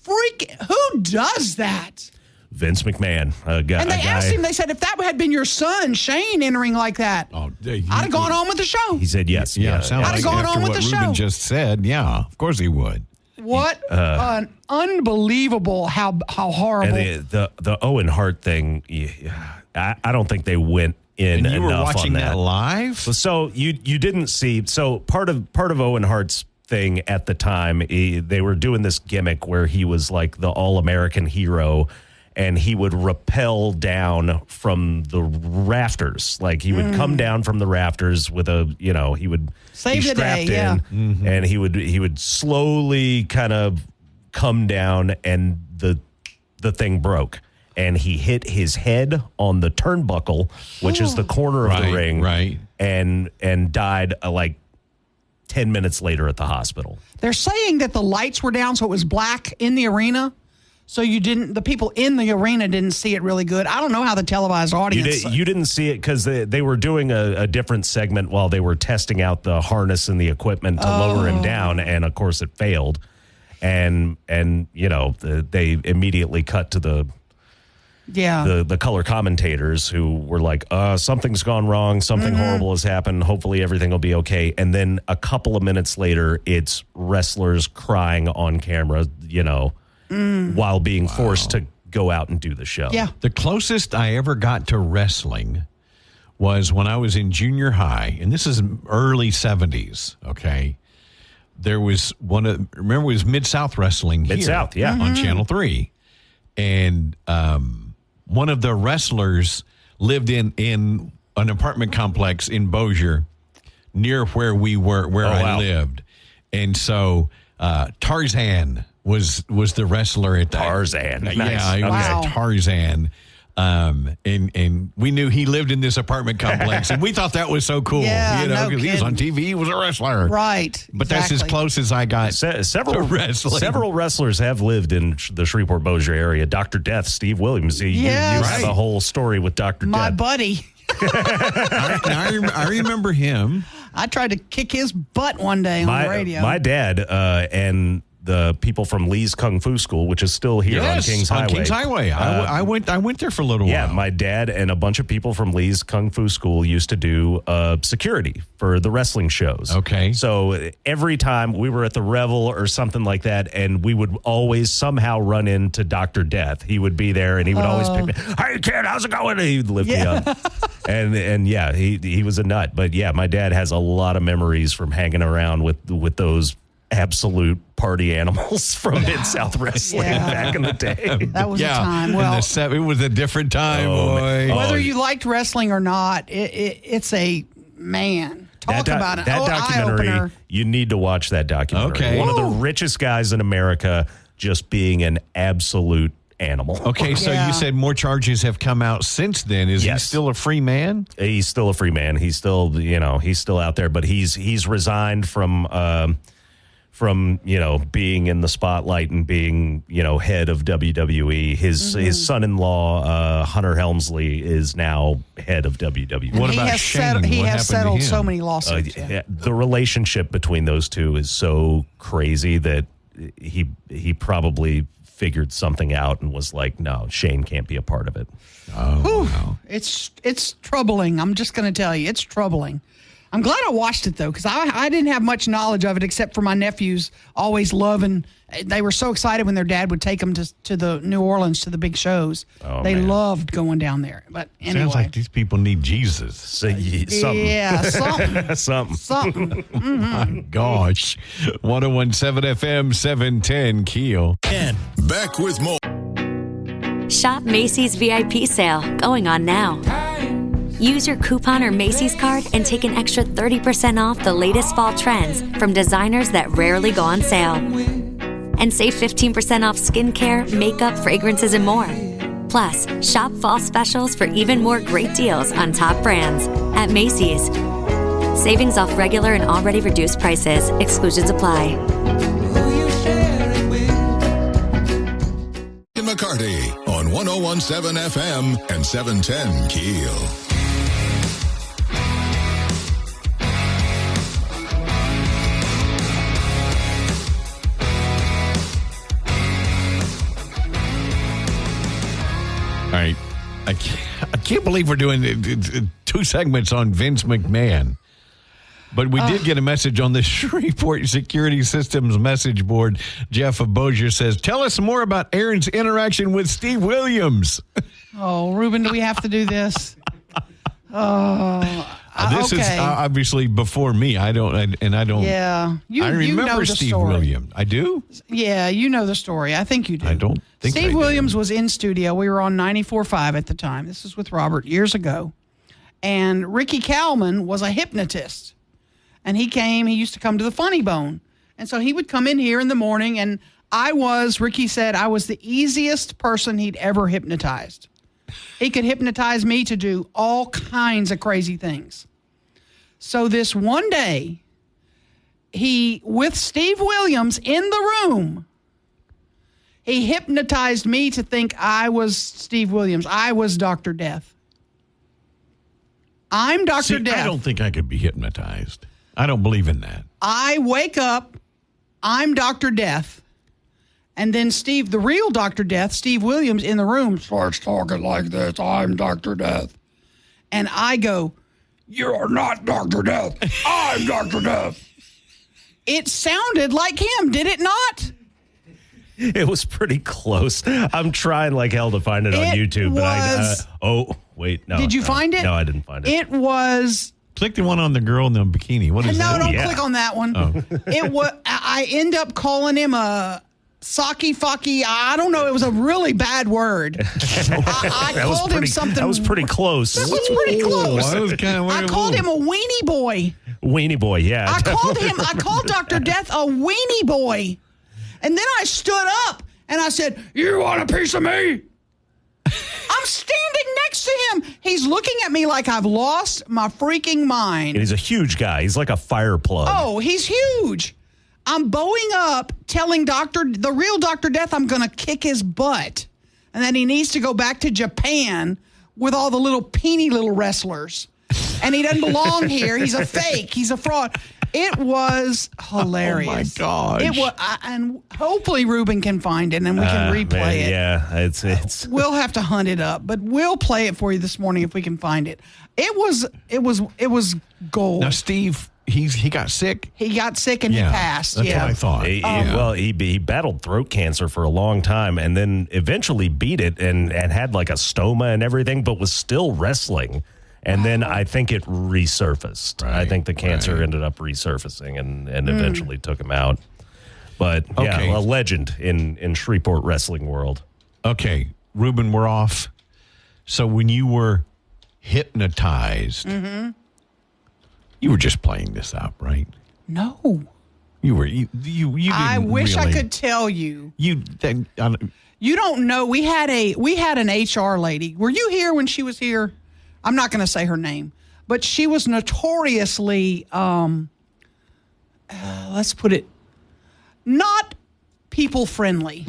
freak. Who does that? Vince McMahon. And they asked him, they said, if that had been your son, Shane, entering like that, I'd have gone on with the show. He said yes. Yeah, I'd have gone on with the show. Ruben just said, yeah, of course he would. What an unbelievable, how horrible. And the Owen Hart thing, I don't think they went in and you were enough watching on that live? So you didn't see. So part of Owen Hart's thing at the time, they were doing this gimmick where he was like the all-American hero, and he would rappel down from the rafters. Like, he would come down from the rafters with he would save be the strapped day, yeah. in, and he would slowly kind of come down, and the thing broke. And he hit his head on the turnbuckle, which is the corner of the ring, right? And died like 10 minutes later at the hospital. They're saying that the lights were down, so it was black in the arena. So the people in the arena didn't see it really good. I don't know how the televised audience. You didn't see it because they were doing a different segment while they were testing out the harness and the equipment to lower him down, and of course it failed. And they immediately cut to the color commentators who were like, something's gone wrong, something horrible has happened, hopefully everything will be okay. And then a couple of minutes later, it's wrestlers crying on camera, while being forced to go out and do the show. Yeah. The closest I ever got to wrestling was when I was in junior high, and this is early 70s, okay? There was remember it was Mid-South Wrestling here. Mid-South, yeah. On Channel 3. And one of the wrestlers lived in an apartment complex in Bossier near where I lived. And so Tarzan was the wrestler at that. Tarzan. Nice. Yeah, he was Tarzan. And we knew he lived in this apartment complex, and we thought that was so cool. Yeah, because he was on TV, he was a wrestler. Right. But that's as close as I got to wrestling. Several wrestlers have lived in the Shreveport Bossier area. Dr. Death, Steve Williams. You have a whole story with Dr. Death. My buddy. I remember him. I tried to kick his butt one day on the radio. My dad and the people from Lee's Kung Fu School, which is still here on Kings Highway. On Kings Highway. I went there for a little while. Yeah, my dad and a bunch of people from Lee's Kung Fu School used to do security for the wrestling shows. Okay. So every time we were at the Revel or something like that, and we would always somehow run into Dr. Death. He would be there, and he would always pick me. Hey, kid, how's it going? And he'd lift me up. And yeah, he was a nut. But yeah, my dad has a lot of memories from hanging around with those absolute party animals from Mid-South Wrestling back in the day. That was a time. Well, it was a different time, boy. Whether you liked wrestling or not, it's a man. Talk about it. That documentary, eye-opener. you need to watch that documentary. Okay. One of the richest guys in America just being an absolute animal. Okay, so you said more charges have come out since then. Is he still a free man? He's still a free man. He's still, he's still out there, but he's resigned from being in the spotlight and being, head of WWE. His son-in-law, Hunter Helmsley, is now head of WWE. And what about Shane? He has settled so many lawsuits. The relationship between those two is so crazy that he probably figured something out and was like, no, Shane can't be a part of it. Oh, wow. It's troubling. I'm just going to tell you, it's troubling. I'm glad I watched it, though, because I didn't have much knowledge of it except for my nephews always loving. They were so excited when their dad would take them to the New Orleans to the big shows. They loved going down there. But anyway. Sounds like these people need Jesus. Something. Yeah, something. Something. Mm-hmm. My gosh. 101.7 FM, 710 KEEL. Back with more. Shop Macy's VIP sale going on now. Use your coupon or Macy's card and take an extra 30% off the latest fall trends from designers that rarely go on sale. And save 15% off skincare, makeup, fragrances, and more. Plus, shop fall specials for even more great deals on top brands at Macy's. Savings off regular and already reduced prices. Exclusions apply. McCarty on 101.7 FM and 710 KEEL. All right. I can't believe we're doing 2 segments on Vince McMahon. But we did get a message on the Shreveport Security Systems message board. Jeff of Bossier says, tell us more about Aaron's interaction with Steve Williams. Oh, Ruben, do we have to do this? This is obviously before me. I don't. Yeah. I remember Steve Williams. I do? Yeah, you know the story. I think you do. I don't think Steve Williams was in studio. We were on 94.5 at the time. This is with Robert years ago. And Ricky Kalman was a hypnotist. And he used to come to the Funny Bone. And so he would come in here in the morning, and Ricky said, I was the easiest person he'd ever hypnotized. He could hypnotize me to do all kinds of crazy things. So this one day, with Steve Williams in the room, he hypnotized me to think I was Steve Williams. I was Dr. Death. I'm Dr. Death. I don't think I could be hypnotized. I don't believe in that. I wake up, I'm Dr. Death, And then Steve, the real Dr. Death, Steve Williams, in the room starts talking like this. I'm Dr. Death. And I go, you're not Dr. Death. I'm Dr. Death. It sounded like him, did it not? It was pretty close. I'm trying like hell to find it on YouTube. No. Did you find it? No, I didn't find it. It was... Click the one on the girl in the bikini. What is that? No, don't click on that one. Oh. It was. I end up calling him a Saki Faki. I don't know. It was a really bad word. I called him something. That was pretty close. That was pretty close. I called him a weenie boy. Weenie boy, yeah. I called Dr. Death a weenie boy. And then I stood up and I said, you want a piece of me? I'm standing next to him. He's looking at me like I've lost my freaking mind. And he's a huge guy. He's like a fire plug. Oh, he's huge. I'm bowing up, telling the real Dr. Death I'm going to kick his butt. And that he needs to go back to Japan with all the little peeny little wrestlers. And he doesn't belong here. He's a fake. He's a fraud. It was hilarious. Oh, my gosh. It was, and hopefully Ruben can find it and we can replay it. Yeah, it's. We'll have to hunt it up, but we'll play it for you this morning if we can find it. It was gold. Now, Steve, he got sick. He got sick and he passed. That's what I thought. Well, he battled throat cancer for a long time and then eventually beat it and had like a stoma and everything, but was still wrestling. And then I think it resurfaced. Right, I think the cancer ended up resurfacing and eventually took him out. But, a legend in Shreveport wrestling world. Okay, Ruben, we're off. So when you were hypnotized, you were just playing this up, right? No. You were. You didn't I wish really, I could tell you. You don't know. We had an HR lady. Were you here when she was here? I'm not going to say her name, but she was notoriously, let's put it, not people friendly.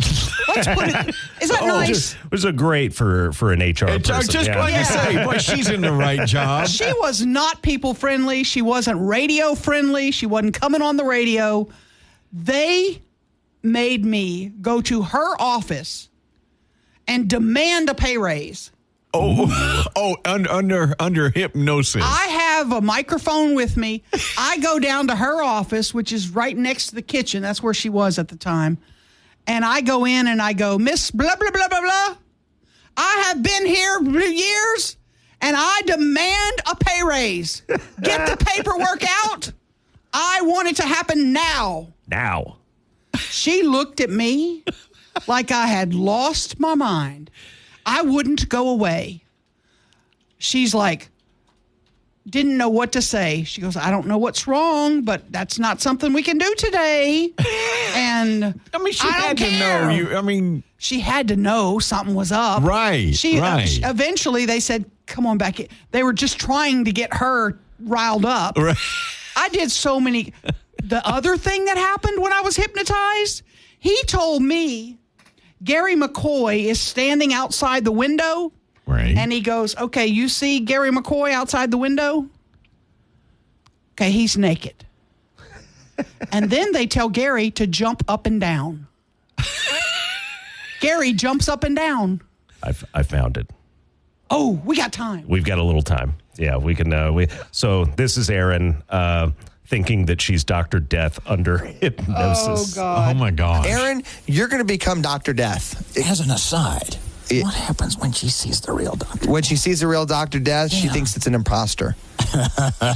Let's put it. Is that nice? It was a great for an HR person. I was just going to say, boy, she's in the right job. She was not people friendly. She wasn't radio friendly. She wasn't coming on the radio. They made me go to her office and demand a pay raise. Under hypnosis. I have a microphone with me. I go down to her office, which is right next to the kitchen. That's where she was at the time. And I go in and I go, Miss blah, blah, blah, blah, blah. I have been here years and I demand a pay raise. Get the paperwork out. I want it to happen now. Now. She looked at me like I had lost my mind. I wouldn't go away. She's like, didn't know what to say. She goes, I don't know what's wrong, but that's not something we can do today. And she had to know you. She had to know something was up. Right. Eventually, they said, come on back. They were just trying to get her riled up. Right. I did so many. The other thing that happened when I was hypnotized, he told me, Gary McCoy is standing outside the window. Right. And he goes, okay, you see Gary McCoy outside the window? Okay, he's naked. And then they tell Gary to jump up and down. Gary jumps up and down. I found it. Oh, we got time. We've got a little time. Yeah, we can. So this is Erin thinking that she's Dr. Death under hypnosis. Oh, God. Oh, my God. Erin, you're going to become Dr. Death. As an aside, what happens when she sees the real Dr. When she sees the real Dr. Death, she thinks it's an imposter.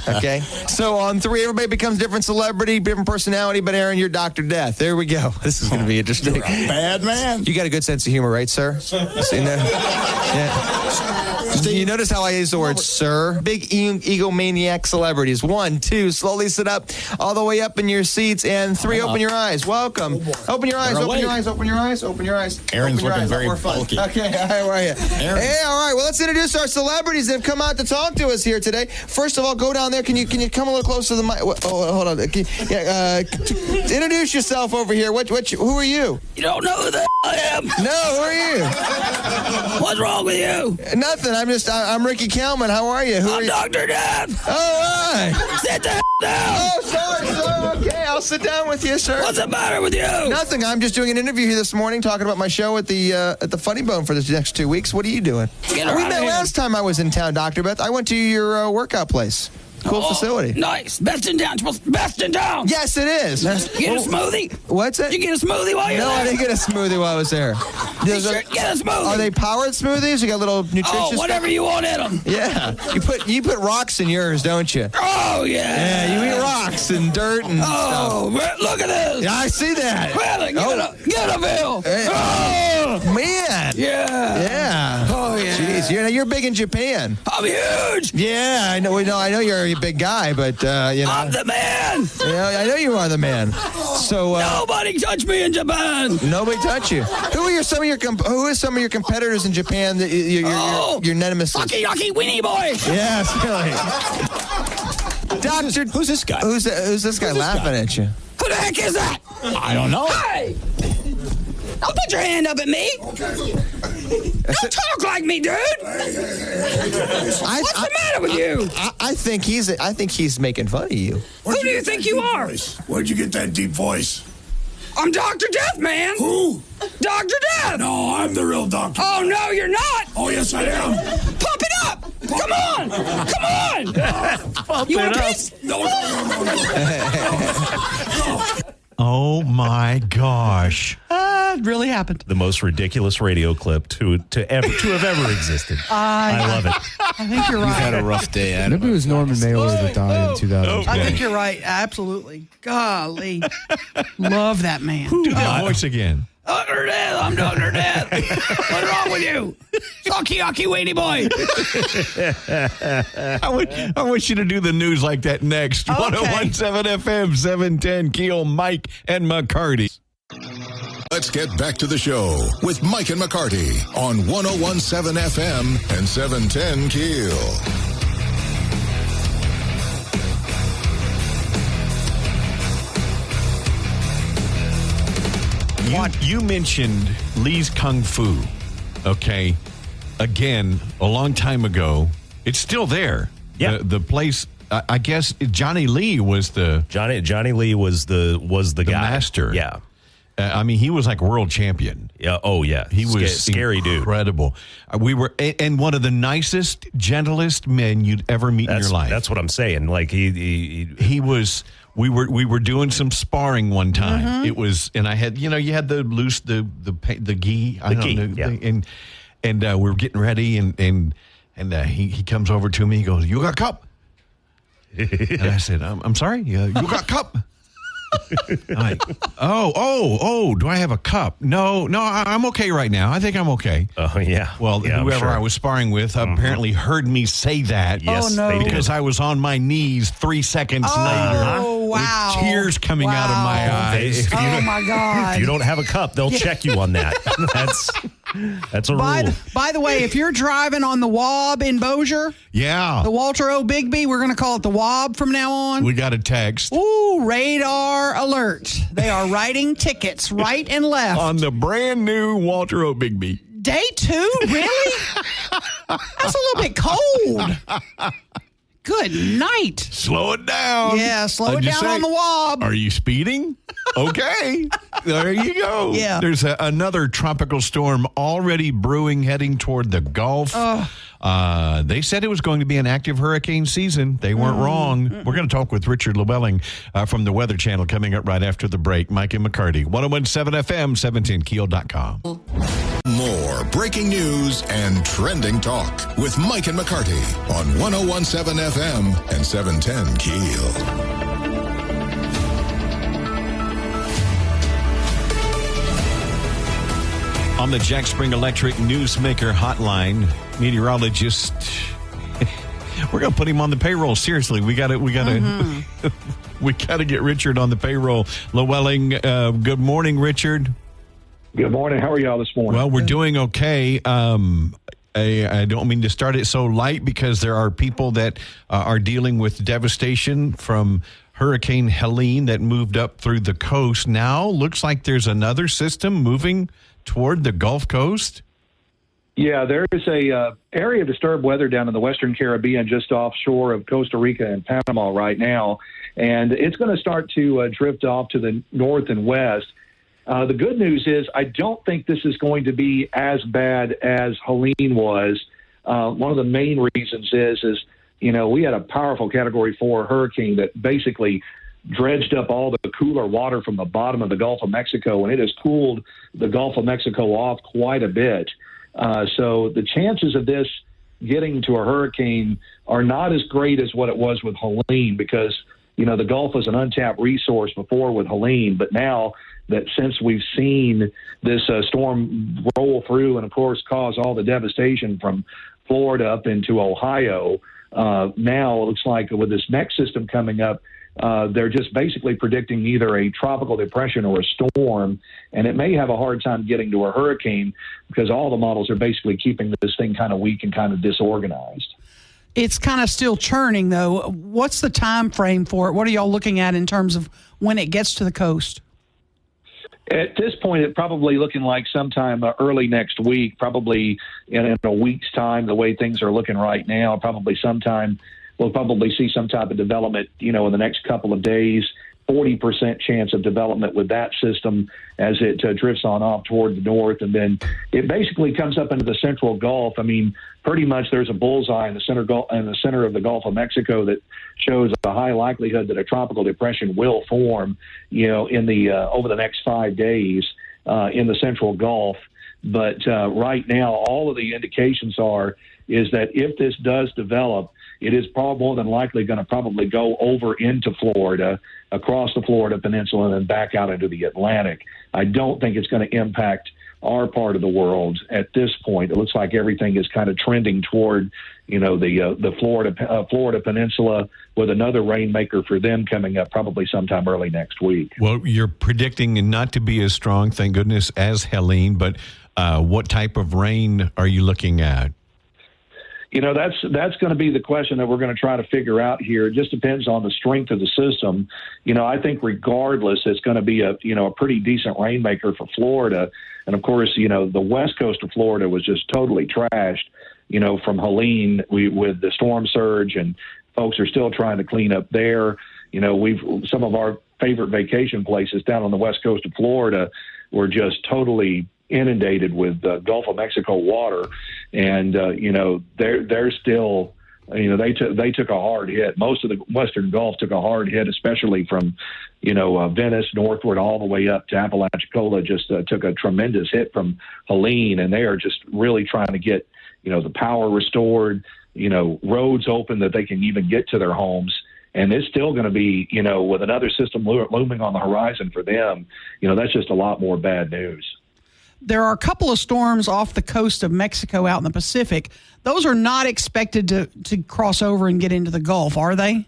Okay? So on 3, everybody becomes different celebrity, different personality, but Erin, you're Dr. Death. There we go. This is going to be interesting. You're a bad man. You got a good sense of humor, right, sir? Seen that? Yeah. You notice how I use the word sir? Big egomaniac celebrities. 1, 2, slowly sit up all the way up in your seats. And 3, open your eyes. Welcome. Open your eyes, open your eyes, open your eyes, open your eyes. Erin's looking very bulky. Okay, all right, where are you? Hey, all right, well, let's introduce our celebrities that have come out to talk to us here today. First of all, go down there. Can you come a little closer to the mic? Oh, hold on. Introduce yourself over here. Who are you? You don't know who the hell I am. No, who are you? What's wrong with you? Nothing. I'm Ricky Kalman. How are you? I'm Dr. Death. All right. Sit the hell down. Oh, sorry. Okay, I'll sit down with you, sir. What's the matter with you? Nothing. I'm just doing an interview here this morning talking about my show at the Funny Bone for the next 2 weeks. What are you doing? We met last time I was in town, Dr. Beth. I went to your workout place. Cool facility. Nice. Best in town. Best in town. Yes, it is. You get a smoothie? What's it? Did you get a smoothie while you were there? No, I didn't get a smoothie while I was there. Get a smoothie. Are they powered smoothies? You got little nutritious whatever you want in them. Yeah. You put rocks in yours, don't you? Oh, yeah. Yeah, you eat rocks and dirt and stuff. Oh, look at this. Yeah, I see that. Get a bill. Oh, man. Yeah. Yeah. Oh, yeah. Jeez, you're big in Japan. I'm huge. Yeah, I know you're a big guy, but I'm the man. Yeah, I know you are the man. So nobody touch me in Japan. Nobody touch you. Who are some of your competitors in Japan that your nemesis? Yucky weenie boy. Yes, really. Doctor, who's this guy? Who's this guy laughing at you? Who the heck is that? I don't know. Hey! Don't put your hand up at me. Don't talk like me, dude. What's the matter with you? I think he's making fun of you. Who do you think you are? Where'd you get that deep voice? I'm Dr. Death, man. Who? Dr. Death. No, I'm the real doctor. Oh, no, you're not. Oh, yes, I am. Pump it up. Come on. Come on. You want a piece? No. Oh, my gosh. It really happened. The most ridiculous radio clip to have ever existed. I love it. I think you're right. You've had a rough day, Adam. Maybe it was Norman Mailer that died in 2000. I think you're right. Absolutely. Golly. Love that man. Do that voice again. Dr. Death, I'm Dr. Death. What's wrong with you? Yucky weenie boy. I want you to do the news like that next. Okay. 1017 FM, 710 KEEL, Mike and McCarty. Let's get back to the show with Mike and McCarty on 1017 FM and 710 KEEL. You mentioned Lee's Kung Fu, okay? Again, a long time ago. It's still there. Yeah. The place, I guess Johnny Lee was the... Johnny Lee was the guy. Master. Yeah. I mean, he was like world champion. Yeah. Oh, yeah. He was scary dude. Incredible. We were, and one of the nicest, gentlest men you'd ever meet in your life. That's what I'm saying. Like he was. We were doing some sparring one time. Mm-hmm. It was, and I had, you had the loose the gi. And we were getting ready, and he comes over to me. He goes, "You got a cup?" And I said, "I'm sorry. You got a cup?" I'm like, oh, do I have a cup? No, I'm okay right now. I think I'm okay. Oh, yeah. Well, yeah, whoever I was sparring with apparently heard me say that. Yes, they did. Because I was on my knees 3 seconds later. Oh, wow. With tears coming out of my eyes. My God. If you don't have a cup, they'll check you on that. That's a rule. By the way, if you're driving on the WAB in Bossier, the Walter O. Bigby, we're going to call it the WAB from now on. We got a text. Ooh, radar alert. They are writing tickets right and left. On the brand new Walter O. Bigby. Day 2? Really? That's a little bit cold. Good night. Slow it down. Yeah, slow it down on the WAB. Are you speeding? Okay. There you go. Yeah. There's another tropical storm already brewing, heading toward the Gulf. They said it was going to be an active hurricane season. They weren't wrong. We're going to talk with Richard Llewellyn from the Weather Channel coming up right after the break. Mike and McCarty, 1017 FM, 710keel.com. More breaking news and trending talk with Mike and McCarty on 1017 FM and 710 KEEL. On the Jack Spring Electric Newsmaker hotline, meteorologist, we're going to put him on the payroll. Seriously, we got to we got to get Richard on the payroll. Llewellyn, good morning, Richard. Good morning. How are y'all this morning? Well, we're doing okay. I don't mean to start it so light because there are people that are dealing with devastation from Hurricane Helene that moved up through the coast. Now looks like there's another system moving toward the Gulf Coast? Yeah, there is a area of disturbed weather down in the Western Caribbean just offshore of Costa Rica and Panama right now. and it's going to start to drift off to the north and west. The good news is I don't think this is going to be as bad as Helene was. One of the main reasons is we had a powerful Category 4 hurricane that basically dredged up all the cooler water from the bottom of the Gulf of Mexico, and it has cooled the Gulf of Mexico off quite a bit. So the chances of this getting to a hurricane are not as great as what it was with Helene, because, the Gulf was an untapped resource before with Helene, but now that since we've seen this storm roll through and, of course, cause all the devastation from Florida up into Ohio, now it looks like with this next system coming up, they're just basically predicting either a tropical depression or a storm, and it may have a hard time getting to a hurricane because all the models are basically keeping this thing kind of weak and kind of disorganized. It's kind of still churning, though. What's the time frame for it? What are y'all looking at in terms of when it gets to the coast? At this point, it's probably looking like sometime early next week, probably in a week's time, the way things are looking right now. We'll probably see some type of development, in the next couple of days, 40% chance of development with that system as it drifts on off toward the north. And then it basically comes up into the central Gulf. I mean, pretty much there's a bullseye in the center of the Gulf of Mexico that shows a high likelihood that a tropical depression will form, in the over the next 5 days in the central Gulf. But right now, all of the indications is that if this does develop, it is more than likely going to probably go over into Florida, across the Florida Peninsula, and then back out into the Atlantic. I don't think it's going to impact our part of the world at this point. It looks like everything is kind of trending toward, the Florida Peninsula, with another rainmaker for them coming up probably sometime early next week. Well, you're predicting not to be as strong, thank goodness, as Helene, but what type of rain are you looking at? That's going to be the question that we're going to try to figure out here. It just depends on the strength of the system. I think regardless, it's going to be a pretty decent rainmaker for Florida. And of course, the west coast of Florida was just totally trashed, from Helene with the storm surge, and folks are still trying to clean up there. Some of our favorite vacation places down on the west coast of Florida were just totally inundated with Gulf of Mexico water, and they're still, they took a hard hit. Most of the Western Gulf took a hard hit, especially from Venice northward all the way up to Apalachicola. Just took a tremendous hit from Helene, and they are just really trying to get the power restored, roads open that they can even get to their homes. And it's still going to be, with another system looming on the horizon for them, that's just a lot more bad news. There are a couple of storms off the coast of Mexico out in the Pacific. Those are not expected to cross over and get into the Gulf, are they?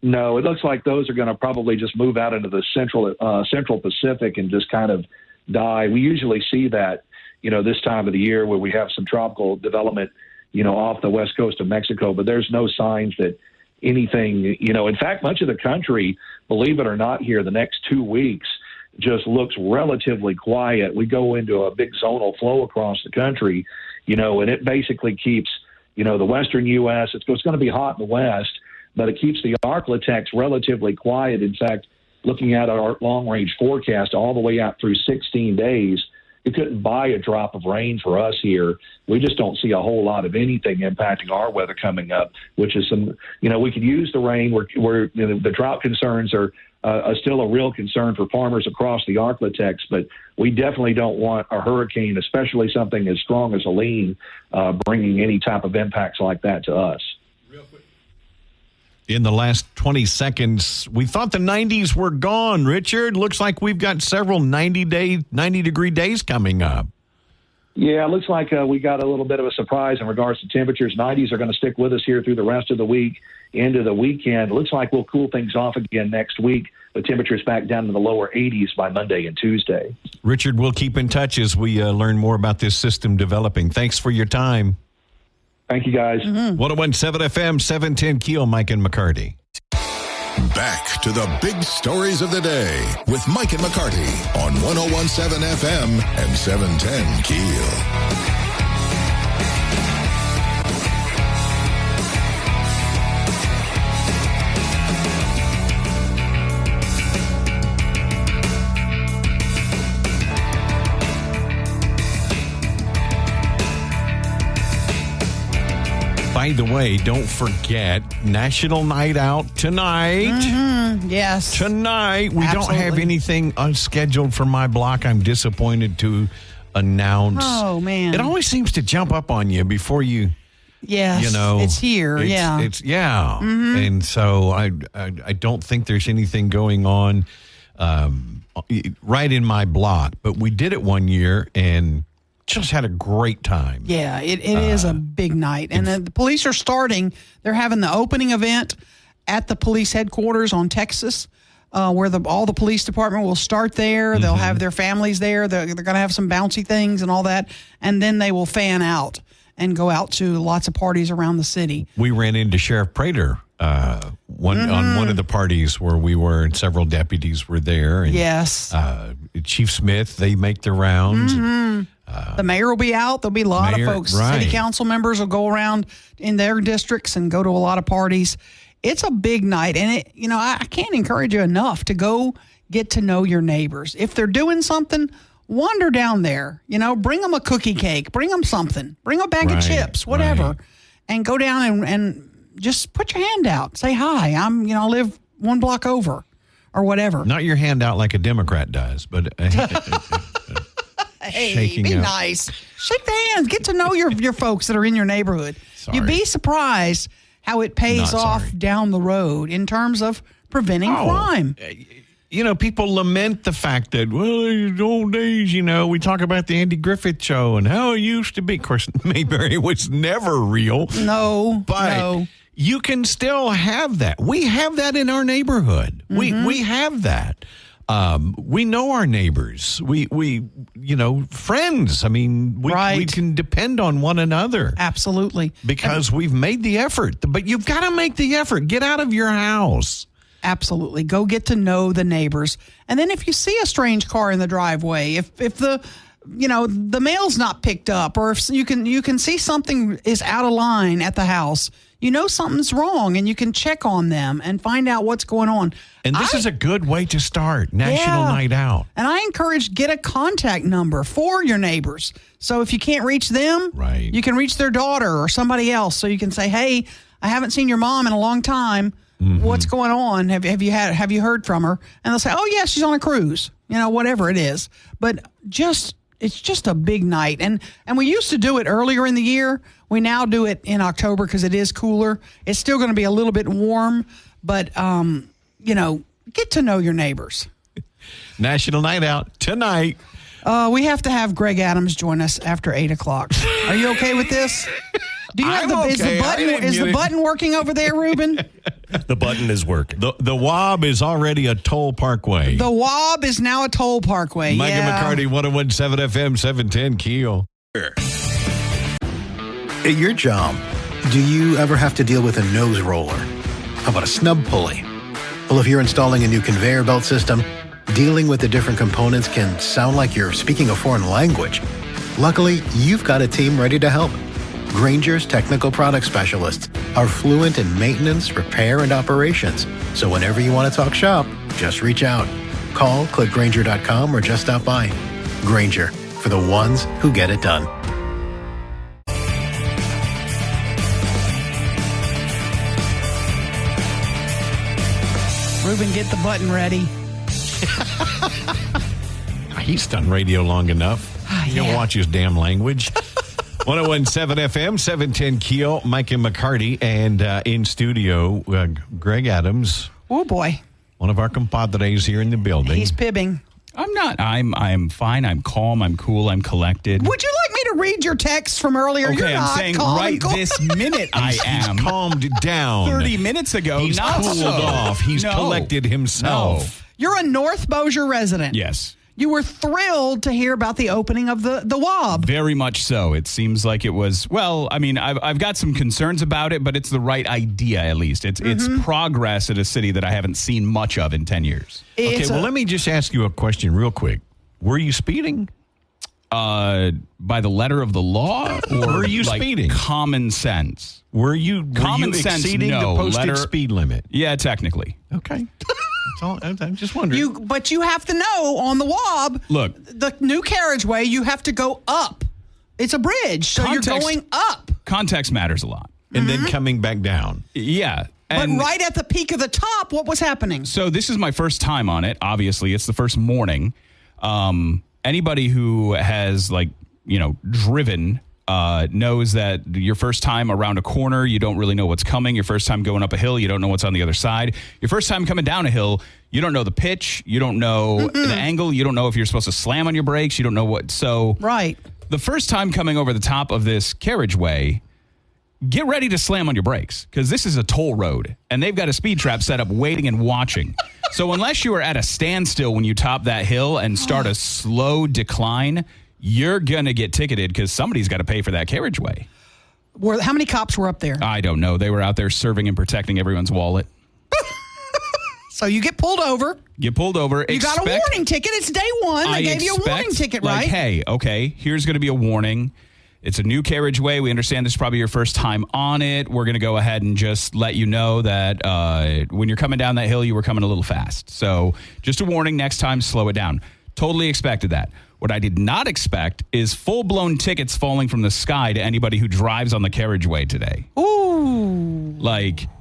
No, it looks like those are going to probably just move out into the central Pacific and just kind of die. We usually see that, this time of the year where we have some tropical development, off the west coast of Mexico, but there's no signs that anything, in fact, much of the country, believe it or not, here the next 2 weeks just looks relatively quiet. We go into a big zonal flow across the country, and it basically keeps, the western U.S., it's going to be hot in the west, but it keeps the Arklatex relatively quiet. In fact, looking at our long-range forecast all the way out through 16 days, you couldn't buy a drop of rain for us here. We just don't see a whole lot of anything impacting our weather coming up, which is we could use the rain. The drought concerns are still a real concern for farmers across the Arklatex, but we definitely don't want a hurricane, especially something as strong as Helene, bringing any type of impacts like that to us. In the last 20 seconds, we thought the 90s were gone, Richard. Looks like we've got several 90-degree days coming up. Yeah, it looks like we got a little bit of a surprise in regards to temperatures. 90s are going to stick with us here through the rest of the week into the weekend. It looks like we'll cool things off again next week, with temperatures back down to the lower 80s by Monday and Tuesday. Richard, we'll keep in touch as we learn more about this system developing. Thanks for your time. Thank you, guys. 101.7 FM, 710 KEEL, Mike and McCarty. Back to the big stories of the day with Mike and McCarty on 101.7 FM and 710 KEEL. by the way, don't forget National Night Out tonight. Mm-hmm. Yes. Tonight. We don't have anything scheduled for my block. I'm disappointed to announce. Oh, man. It always seems to jump up on you before you... Yes, it's here. It's mm-hmm. And so I don't think there's anything going on right in my block. But we did it one year and just had a great time. Yeah, it is a big night. And the police are starting. They're having the opening event at the police headquarters on Texas, where all the police department will start there. They'll have their families there. They're going to have some bouncy things and all that. And then they will fan out and go out to lots of parties around the city. We ran into Sheriff Prater on one of the parties where we were, and several deputies were there. And, yes. Chief Smith, they make the rounds. Mm-hmm. The mayor will be out. There'll be a lot of folks. Right. City council members will go around in their districts and go to a lot of parties. It's a big night, and I can't encourage you enough to go get to know your neighbors. If they're doing something, wander down there, bring them a cookie cake, bring them something, bring a bag of chips, whatever, and go down and just put your hand out. Say, hi, I live one block over or whatever. Not your hand out like a Democrat does, but hey, be nice. Shake the hands. Get to know your folks that are in your neighborhood. Sorry. You'd be surprised how it pays off down the road in terms of preventing crime. People lament the fact that, well, in the old days, we talk about the Andy Griffith Show and how it used to be. Of course, Mayberry was never real. No, but you can still have that. We have that in our neighborhood. Mm-hmm. We have that. We know our neighbors. We friends. I mean, we can depend on one another. Absolutely. Because we've made the effort. But you've got to make the effort. Get out of your house. Absolutely. Go get to know the neighbors. And then if you see a strange car in the driveway, if the mail's not picked up, or if you can see something is out of line at the house, something's wrong, and you can check on them and find out what's going on. And this is a good way to start National Night Out. And I encourage, get a contact number for your neighbors. So if you can't reach them, you can reach their daughter or somebody else. So you can say, hey, I haven't seen your mom in a long time. Mm-hmm. What's going on? Have you heard from her? And they'll say, oh, yeah, she's on a cruise, whatever it is. But it's just a big night. And we used to do it earlier in the year. We now do it in October because it is cooler. It's still going to be a little bit warm, but, get to know your neighbors. National Night Out tonight. We have to have Greg Adams join us after 8 o'clock. Are you okay with this? Do you have is the button working over there, Ruben? The button is working. The WAB is already a toll parkway. The WAB is now a toll parkway. Mike and McCarty, 101.7 FM, 710 KEEL. At your job, do you ever have to deal with a nose roller? How about a snub pulley? Well, if you're installing a new conveyor belt system, dealing with the different components can sound like you're speaking a foreign language. Luckily, you've got a team ready to help. Grainger's technical product specialists are fluent in maintenance, repair, and operations. So whenever you want to talk shop, just reach out. Call, click Grainger.com, or just stop by. Grainger, for the ones who get it done. Ruben, get the button ready. He's done radio long enough. He'll watch his damn language. 101.7 FM, 710 KEEL, Mike and McCarty, and in studio, Greg Adams. Oh, boy. One of our compadres here in the building. He's pibbing. I'm not. I'm fine. I'm calm. I'm cool. I'm collected. Would you like me to read your text from earlier? Okay, You're I'm not saying calm right this minute I am. He's calmed down. 30 minutes ago. He's cooled off. He's collected himself. No. You're a North Bossier resident. Yes. You were thrilled to hear about the opening of the WAB. Very much so. It seems like it was, well, I mean, I've got some concerns about it, but it's the right idea, at least. It's progress at a city that I haven't seen much of in 10 years. Let me just ask you a question real quick. Were you speeding? By the letter of the law? Or were you speeding? Common sense. Were you exceeding the posted speed limit? Yeah, technically. Okay. That's all. I'm just wondering. But you have to know on the WAB, look, the new carriageway, you have to go up. It's a bridge, so you're going up. Context matters a lot. and then coming back down. Yeah. But right at the peak of the top, what was happening? So this is my first time on it. Obviously, it's the first morning. Anybody who has driven knows that your first time around a corner, you don't really know what's coming. Your first time going up a hill, you don't know what's on the other side. Your first time coming down a hill, you don't know the pitch. You don't know the angle. You don't know if you're supposed to slam on your brakes. You don't know what. So right. The first time coming over the top of this carriageway, get ready to slam on your brakes because this is a toll road and they've got a speed trap set up waiting and watching. So unless you are at a standstill when you top that hill and start a slow decline, you're going to get ticketed because somebody's got to pay for that carriageway. How many cops were up there? I don't know. They were out there serving and protecting everyone's wallet. So you get pulled over. You got a warning ticket. It's day one. They gave you a warning ticket, right? Hey, okay, here's going to be a warning. It's a new carriageway. We understand this is probably your first time on it. We're going to go ahead and just let you know that when you're coming down that hill, you were coming a little fast. So just a warning, next time, slow it down. Totally expected that. What I did not expect is full-blown tickets falling from the sky to anybody who drives on the carriageway today. Ooh.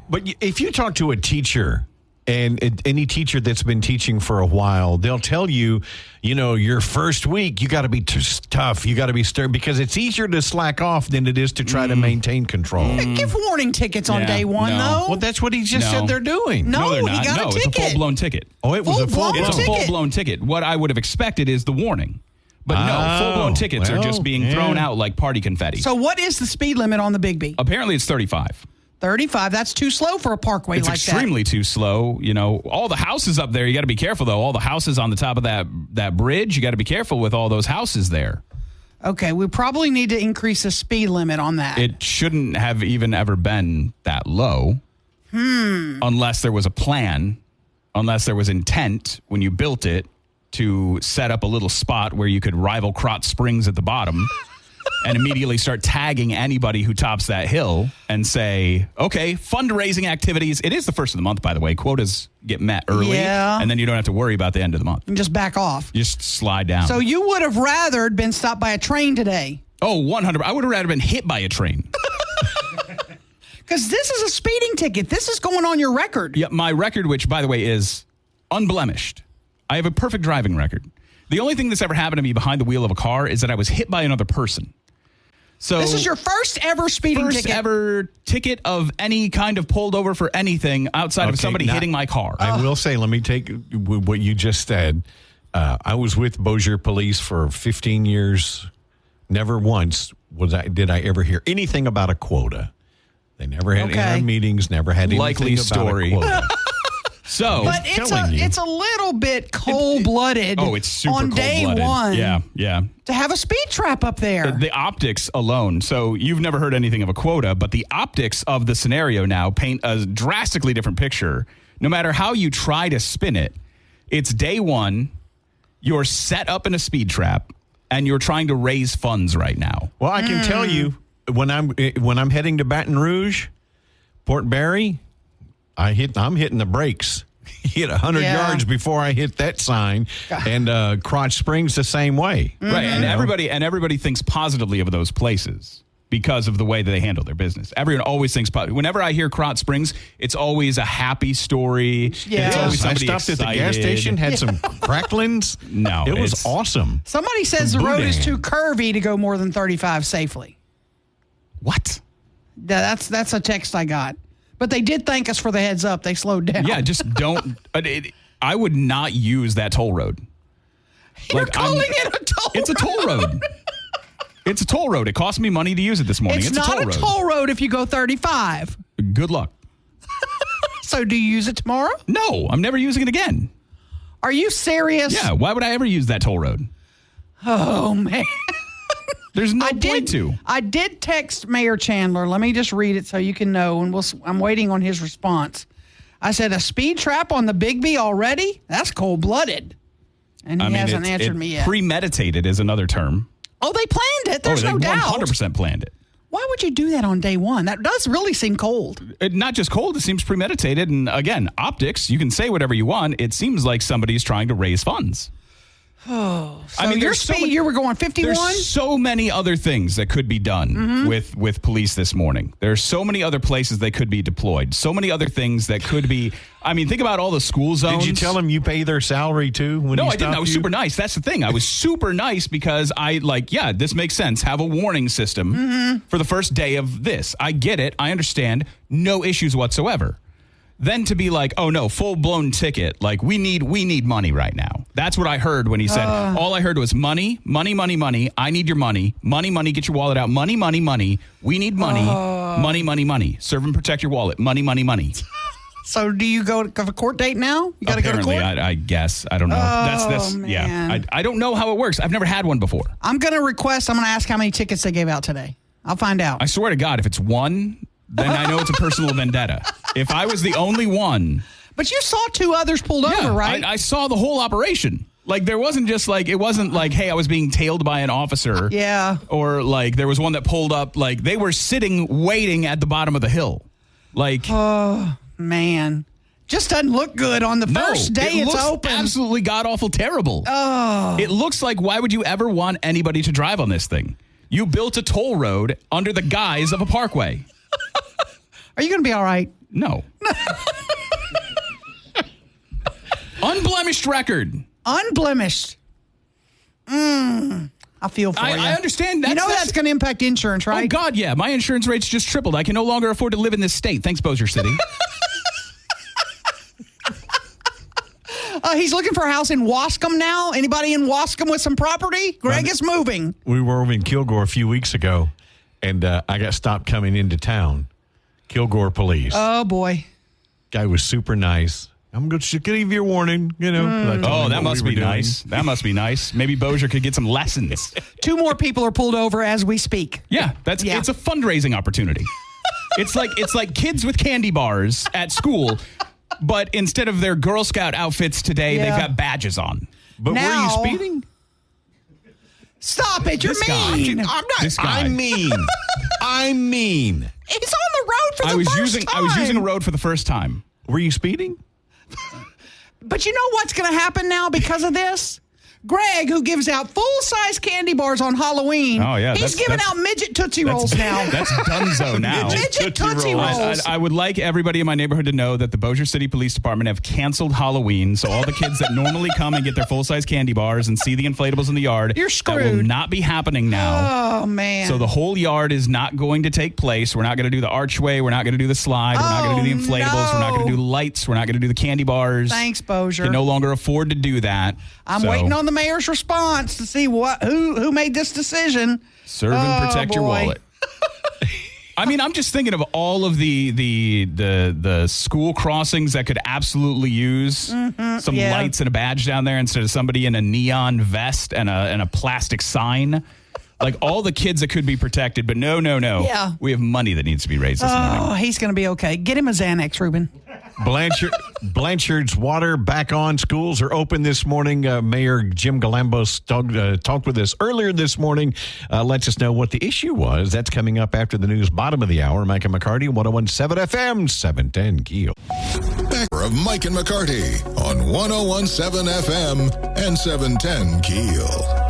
But if you talk to a teacher, and any teacher that's been teaching for a while, they'll tell you, your first week, you got to be tough. You got to be stern because it's easier to slack off than it is to try to maintain control. Give warning tickets on day one, though. Well, that's what he just said they're doing. No, they're not. He got a ticket. It's a full-blown ticket. Oh, it was a full-blown ticket. What I would have expected is the warning. But no, full-blown tickets are just being thrown out like party confetti. So what is the speed limit on the Big B? Apparently it's 35. 35. That's too slow for a parkway like that. It's extremely too slow. All the houses up there, you got to be careful, though. All the houses on the top of that bridge, you got to be careful with all those houses there. Okay, we probably need to increase the speed limit on that. It shouldn't have even ever been that low. Unless there was a plan, unless there was intent when you built it to set up a little spot where you could rival Krotz Springs at the bottom. And immediately start tagging anybody who tops that hill and say, okay, fundraising activities. It is the first of the month, by the way. Quotas get met early. Yeah. And then you don't have to worry about the end of the month. And just back off. Just slide down. So you would have rather been stopped by a train today? Oh, 100. I would have rather been hit by a train. Because this is a speeding ticket. This is going on your record. Yeah, my record, which, by the way, is unblemished. I have a perfect driving record. The only thing that's ever happened to me behind the wheel of a car is that I was hit by another person. So this is your first ever speeding ticket? First ever ticket of any kind of pulled over for anything outside of somebody hitting my car. I will say, let me take what you just said. I was with Bossier Police for 15 years. Never once did I ever hear anything about a quota. They never had any meetings, never had anything Likely about story. a quota. So, but it's a little bit cold-blooded. Oh, it's super on day one. Yeah. To have a speed trap up there. The optics alone. So you've never heard anything of a quota, but the optics of the scenario now paint a drastically different picture. No matter how you try to spin it, it's day one. You're set up in a speed trap, and you're trying to raise funds right now. Well, I can tell you when I'm heading to Baton Rouge, Port Barry. I'm hitting the brakes. Hit 100 yards before I hit that sign, and Krotz Springs the same way. Right, and everybody thinks positively of those places because of the way that they handle their business. Everyone always thinks positive. Whenever I hear Krotz Springs, it's always a happy story. Yeah. It's always somebody I stopped excited. at the gas station, had some cracklings. No, it was awesome. Somebody says the road is too curvy to go more than 35 safely. What? That's a text I got. But they did thank us for the heads up. They slowed down. Yeah, just don't. I would not use that toll road. You're calling it a toll road? It's a toll road. It's a toll road. It cost me money to use it this morning. It's not a toll road if you go 35. Good luck. So do you use it tomorrow? No, I'm never using it again. Are you serious? Yeah, why would I ever use that toll road? Oh, man. There's no point to. I did text Mayor Chandler. Let me just read it so you can know, and I'm waiting on his response. I said, a speed trap on the Big B already? That's cold-blooded. And he hasn't answered me yet. Premeditated is another term. Oh, they planned it. There's no doubt. 100% planned it. Why would you do that on day one? That does really seem cold. Not just cold, it seems premeditated. And again, optics, you can say whatever you want. It seems like somebody's trying to raise funds. Oh, so I mean, your speed, you were going 51? There's so many other things that could be done with police this morning. There's so many other places they could be deployed. So many other things that could be. I mean, think about all the school zones. Did you tell them you pay their salary too? No, I didn't. I was super nice. That's the thing. I was super nice because this makes sense. Have a warning system for the first day of this. I get it. I understand. No issues whatsoever. Then to be like, oh no, full-blown ticket. Like, we need money right now. That's what I heard when he said, all I heard was money, money, money, money. I need your money. Money, money, get your wallet out. Money, money, money. We need money. Money, money, money. Serve and protect your wallet. Money, money, money. So do you go to a court date now? You got to go to court? I guess. I don't know. That's man. Yeah. I don't know how it works. I've never had one before. I'm going to ask how many tickets they gave out today. I'll find out. I swear to God, if it's one, then I know it's a personal vendetta. If I was the only one. But you saw two others pulled over, right? I saw the whole operation. Like, there wasn't just like, it wasn't like, hey, I was being tailed by an officer. Yeah. Or like, there was one that pulled up, like, they were sitting, waiting at the bottom of the hill. Like. Oh, man. Just doesn't look good on the first day it's open. Absolutely god-awful terrible. Oh. It looks like, why would you ever want anybody to drive on this thing? You built a toll road under the guise of a parkway. Are you going to be all right? No. Unblemished record. Unblemished. I feel for you. I understand that. You know that's going to impact insurance, right? Oh, God, yeah. My insurance rates just tripled. I can no longer afford to live in this state. Thanks, Bossier City. He's looking for a house in Wascom now. Anybody in Wascom with some property? Greg is moving. We were over in Kilgore a few weeks ago, and I got stopped coming into town. Kilgore police. Oh, boy. Guy was super nice. I'm going to give you a warning, you know. Oh, that must be nice. That must be nice. Maybe Bossier could get some lessons. 2 more people are pulled over as we speak. Yeah, it's a fundraising opportunity. It's like kids with candy bars at school, but instead of their Girl Scout outfits today, they've got badges on. But now, were you speeding? Stop it! You're mean. I'm not. I'm mean. I'm mean. He's on the road for the first time. I was using a road for the first time. Were you speeding? But you know what's going to happen now because of this? Greg, who gives out full-size candy bars on Halloween, he's giving out midget Tootsie Rolls now. That's donezo now. Midget Tootsie Rolls. I would like everybody in my neighborhood to know that the Bossier City Police Department have canceled Halloween, so all the kids that normally come and get their full-size candy bars and see the inflatables in the yard, you're screwed. That will not be happening now. Oh, man. So the whole yard is not going to take place. We're not going to do the archway. We're not going to do the slide. We're not going to do the inflatables. We're not going to do the lights. We're not going to do the candy bars. Thanks, Bossier. Can no longer afford to do that. I'm waiting on the mayor's response to see who made this decision. Serve and protect your wallet. I mean, I'm just thinking of all of the school crossings that could absolutely use some lights and a badge down there instead of somebody in a neon vest and a plastic sign. Like all the kids that could be protected, but no. Yeah. We have money that needs to be raised this morning. Oh, he's going to be okay. Get him a Xanax, Ruben. Blanchard's water back on. Schools are open this morning. Mayor Jim Galambos talked with us earlier this morning. Lets us know what the issue was. That's coming up after the news, bottom of the hour. Mike and McCarty, 101.7 FM, 710 KEEL. Back of Mike and McCarty on 101.7 FM and 710 KEEL.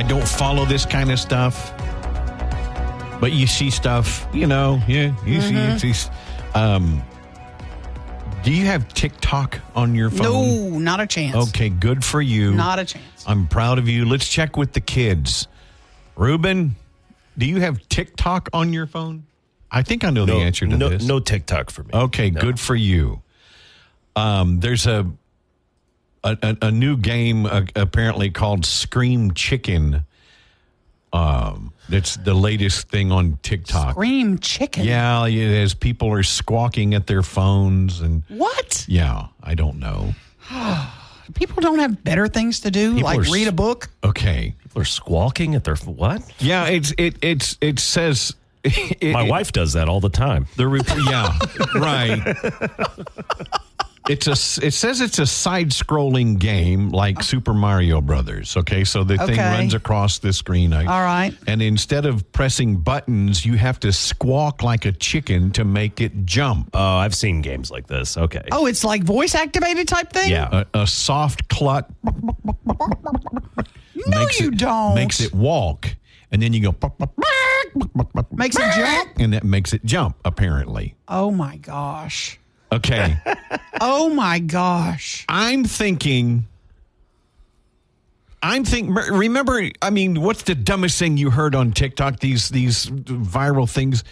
Don't follow this kind of stuff, but you see stuff, you see. Do you have TikTok on your phone? No, not a chance. Okay, good for you. Not a chance. I'm proud of you. Let's check with the kids. Ruben, do you have TikTok on your phone? I think I know the answer to this. No TikTok for me. Okay, good for you. There's a new game apparently called Scream Chicken. It's the latest thing on TikTok. Scream Chicken? Yeah, as people are squawking at their phones. And what? Yeah, I don't know. People don't have better things to do, like read a book? Okay. People are squawking at their what? Yeah, it says... My wife does that all the time. Yeah, right. It says it's a side-scrolling game like Super Mario Brothers. Okay, so the thing runs across the screen. All right. And instead of pressing buttons, you have to squawk like a chicken to make it jump. Oh, I've seen games like this. Okay. Oh, it's like voice-activated type thing? Yeah, a soft cluck. No, you don't. Makes it walk. And then you go... Makes it jump? And that makes it jump, apparently. Oh, my gosh. Okay. Oh, my gosh. Remember, I mean, what's the dumbest thing you heard on TikTok? These viral things.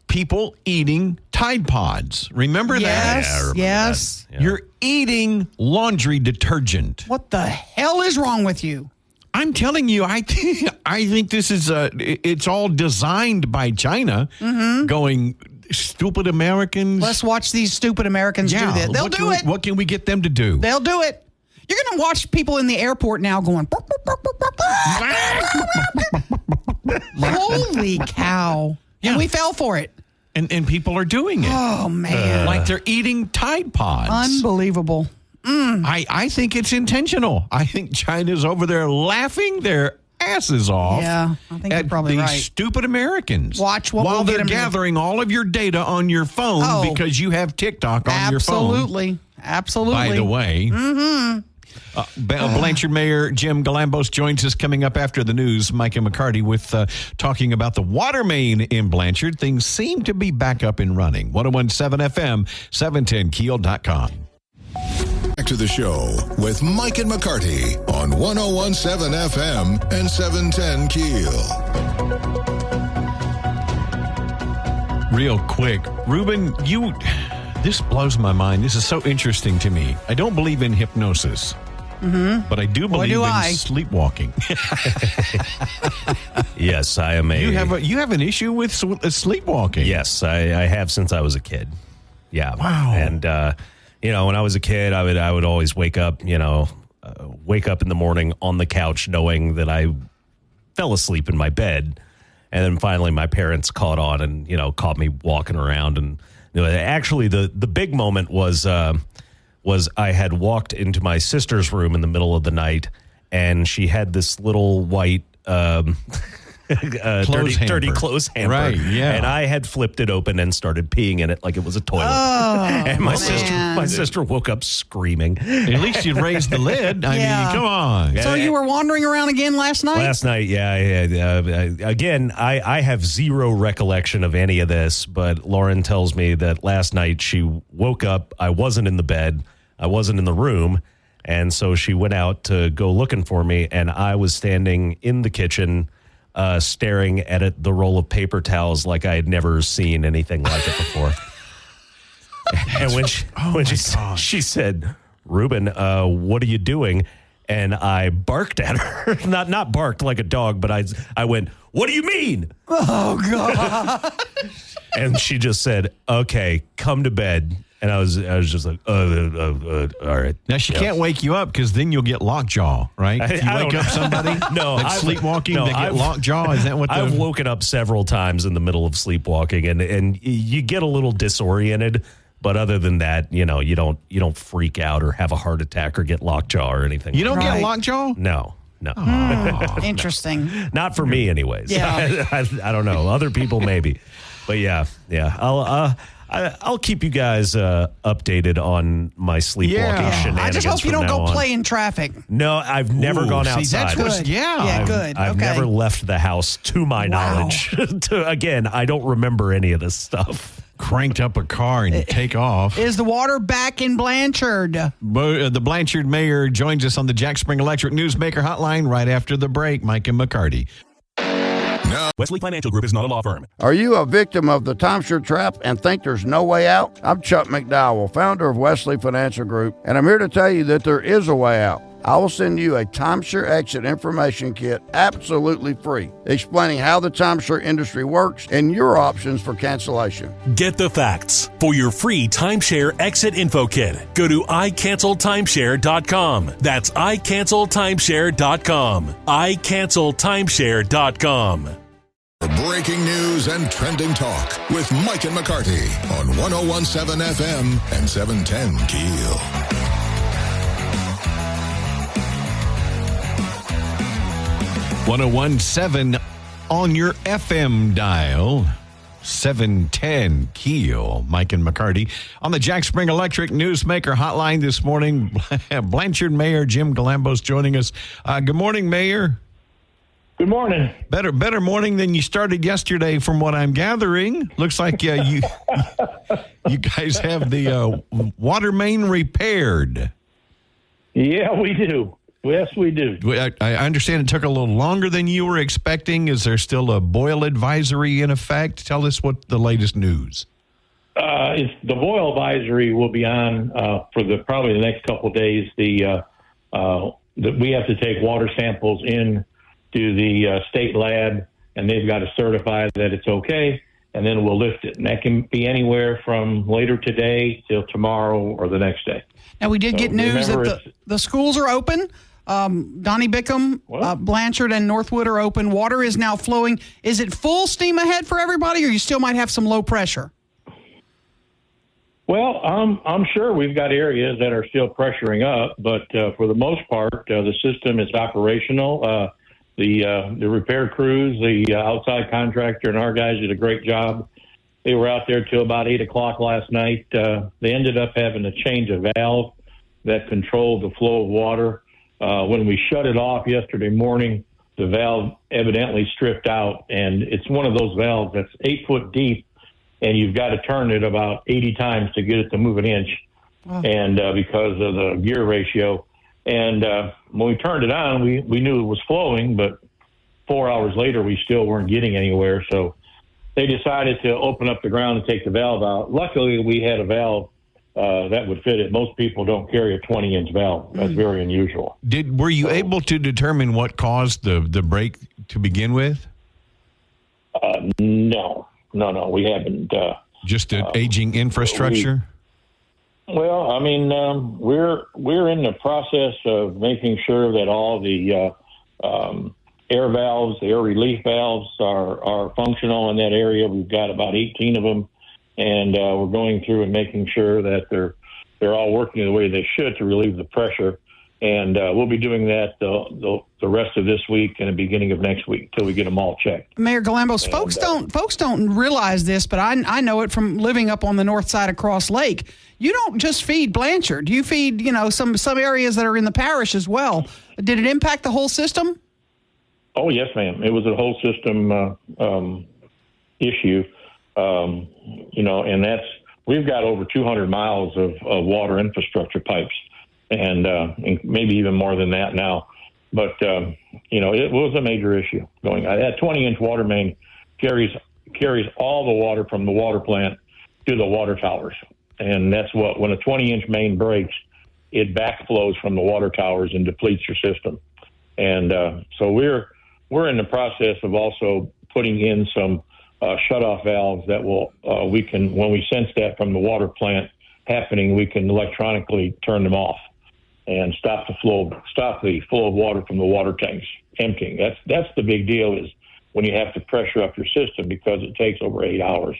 People eating Tide Pods. Remember that? Yes, yes. That. Yeah. You're eating laundry detergent. What the hell is wrong with you? I'm telling you, I think this is it's all designed by China, going, stupid Americans. Let's watch these stupid Americans do this. They'll do it. What can we get them to do? They'll do it. You're going to watch people in the airport now going, holy cow. Yeah. And we fell for it. And people are doing it. Oh, man. Like they're eating Tide Pods. Unbelievable. I think it's intentional. I think China's over there laughing their asses off. Yeah, I think you're probably these right. stupid Americans. Watch what while we'll they're get gathering all of your data on your phone because you have TikTok on your phone. Absolutely. By the way. Blanchard Mayor Jim Galambos joins us coming up after the news. Mike and McCarty with talking about the water main in Blanchard. Things seem to be back up and running. 101.7 FM, 710keel.com. Back to the show with Mike and McCarty on 101.7 FM and 710 Keel. Real quick, Ruben, this blows my mind. This is so interesting to me. I don't believe in hypnosis, but I do believe in sleepwalking. Yes, I am You have an issue with sleepwalking? Yes, I have since I was a kid. Yeah. Wow. And when I was a kid, I would always wake up in the morning on the couch knowing that I fell asleep in my bed. And then finally my parents caught on and, caught me walking around. And actually the big moment was I had walked into my sister's room in the middle of the night, and she had this little white dirty clothes hamper. Right, yeah. And I had flipped it open and started peeing in it like it was a toilet. Oh, and my sister woke up screaming. At least you raised the lid. I mean, come on. So you were wandering around again last night? Last night, yeah. Again, I have zero recollection of any of this, but Lauren tells me that last night she woke up. I wasn't in the bed. I wasn't in the room. And so she went out to go looking for me, and I was standing in the kitchen staring at the roll of paper towels like I had never seen anything like it before. And when she said, "Ruben, what are you doing?" And I barked at her, not barked like a dog, but I went, "What do you mean?" Oh God! And she just said, "Okay, come to bed." And I was just like, all right. Now, she can't wake you up because then you'll get lockjaw, right? If you wake up somebody that's sleepwalking, they get lockjaw. Is that what I've woken up several times in the middle of sleepwalking, and you get a little disoriented. But other than that, you don't freak out or have a heart attack or get lockjaw or anything. You don't get lockjaw? No. Interesting. Not for me, anyways. Yeah. I don't know. Other people maybe. But yeah. I'll keep you guys updated on my sleepwalking shenanigans. I just hope you don't go play in traffic. No, I've never gone outside. See, that's good. Yeah, good. I've never left the house, to my knowledge. Again, I don't remember any of this stuff. Cranked up a car and take off. Is the water back in Blanchard? The Blanchard mayor joins us on the Jack Spring Electric Newsmaker Hotline right after the break. Mike and McCarty. Wesley Financial Group is not a law firm. Are you a victim of the timeshare trap and think there's no way out? I'm Chuck McDowell, founder of Wesley Financial Group, and I'm here to tell you that there is a way out. I will send you a timeshare exit information kit absolutely free, explaining how the timeshare industry works and your options for cancellation. Get the facts. For your free timeshare exit info kit, go to iCancelTimeshare.com. That's iCancelTimeshare.com. iCancelTimeshare.com. Breaking news news and trending talk with Mike and McCarty on 101.7 FM and 710 KEEL. .101.7 on your FM dial. 710 KEEL. Mike and McCarty on the Jack Spring Electric Newsmaker Hotline this morning. Blanchard Mayor Jim Galambo's joining us. Good morning, Mayor. Good morning. Better morning than you started yesterday, from what I'm gathering. Looks like you guys have the water main repaired. Yeah, we do. Yes, we do. I understand it took a little longer than you were expecting. Is there still a boil advisory in effect? Tell us what the latest news. The boil advisory will be on for probably the next couple of days. We have to take water samples in to the state lab, and they've got to certify that it's okay, and then we'll lift it. And that can be anywhere from later today till tomorrow or the next day. Now, we did get news that the schools are open. Donnie Bickham, Blanchard, and Northwood are open. Water is now flowing. Is it full steam ahead for everybody, or you still might have some low pressure? Well, I'm sure we've got areas that are still pressuring up, but for the most part, the system is operational. The repair crews, the outside contractor, and our guys did a great job. They were out there till about 8 o'clock last night. They ended up having to change a valve that controlled the flow of water. When we shut it off yesterday morning, the valve evidently stripped out, and it's one of those valves that's 8 foot deep, and you've got to turn it about 80 times to get it to move an inch, and because of the gear ratio. And when we turned it on, we knew it was flowing, but 4 hours later, we still weren't getting anywhere. So they decided to open up the ground and take the valve out. Luckily, we had a valve that would fit it. Most people don't carry a 20-inch valve. That's very unusual. Were you able to determine what caused the break to begin with? No, we haven't. Just an aging infrastructure? Well, I mean, we're in the process of making sure that all the air valves, the air relief valves are functional in that area. We've got about 18 of them, and we're going through and making sure that they're all working the way they should to relieve the pressure. And we'll be doing that the rest of this week and the beginning of next week till we get them all checked. Mayor Galambos, folks don't realize this, but I know it from living up on the north side of Cross Lake. You don't just feed Blanchard. You feed some areas that are in the parish as well. Did it impact the whole system? Oh yes, ma'am. It was a whole system issue. And we've got over 200 miles of water infrastructure pipes. And maybe even more than that now. But, it was a major issue going on. That 20-inch water main carries all the water from the water plant to the water towers. And that's when a 20-inch main breaks, it backflows from the water towers and depletes your system. And so we're in the process of also putting in some shutoff valves that will, when we sense that from the water plant happening, we can electronically turn them off and stop the flow of water from the water tanks emptying. That's the big deal, is when you have to pressure up your system, because it takes over 8 hours.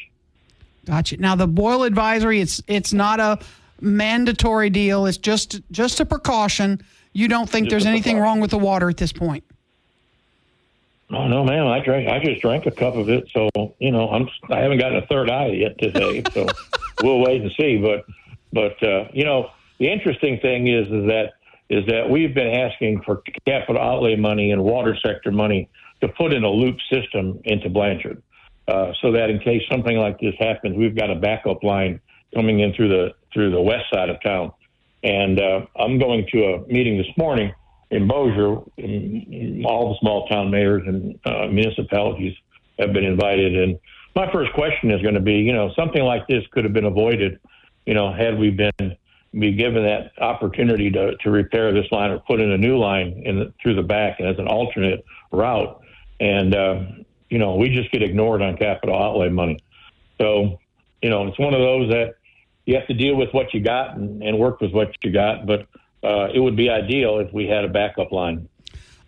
Gotcha. Now the boil advisory, it's not a mandatory deal. It's just a precaution. You don't think there's anything wrong with the water at this point? Oh, no, ma'am. I just drank a cup of it, so I haven't gotten a third eye yet today, so we'll wait and see. But the interesting thing is that we've been asking for capital outlay money and water sector money to put in a loop system into Blanchard, so that in case something like this happens, we've got a backup line coming in through the west side of town. And I'm going to a meeting this morning in Bossier. All the small town mayors and municipalities have been invited. And my first question is going to be, something like this could have been avoided, had we be given that opportunity to repair this line or put in a new line through the back as an alternate route. And, we just get ignored on capital outlay money. So, it's one of those that you have to deal with what you got and work with what you got. But it would be ideal if we had a backup line.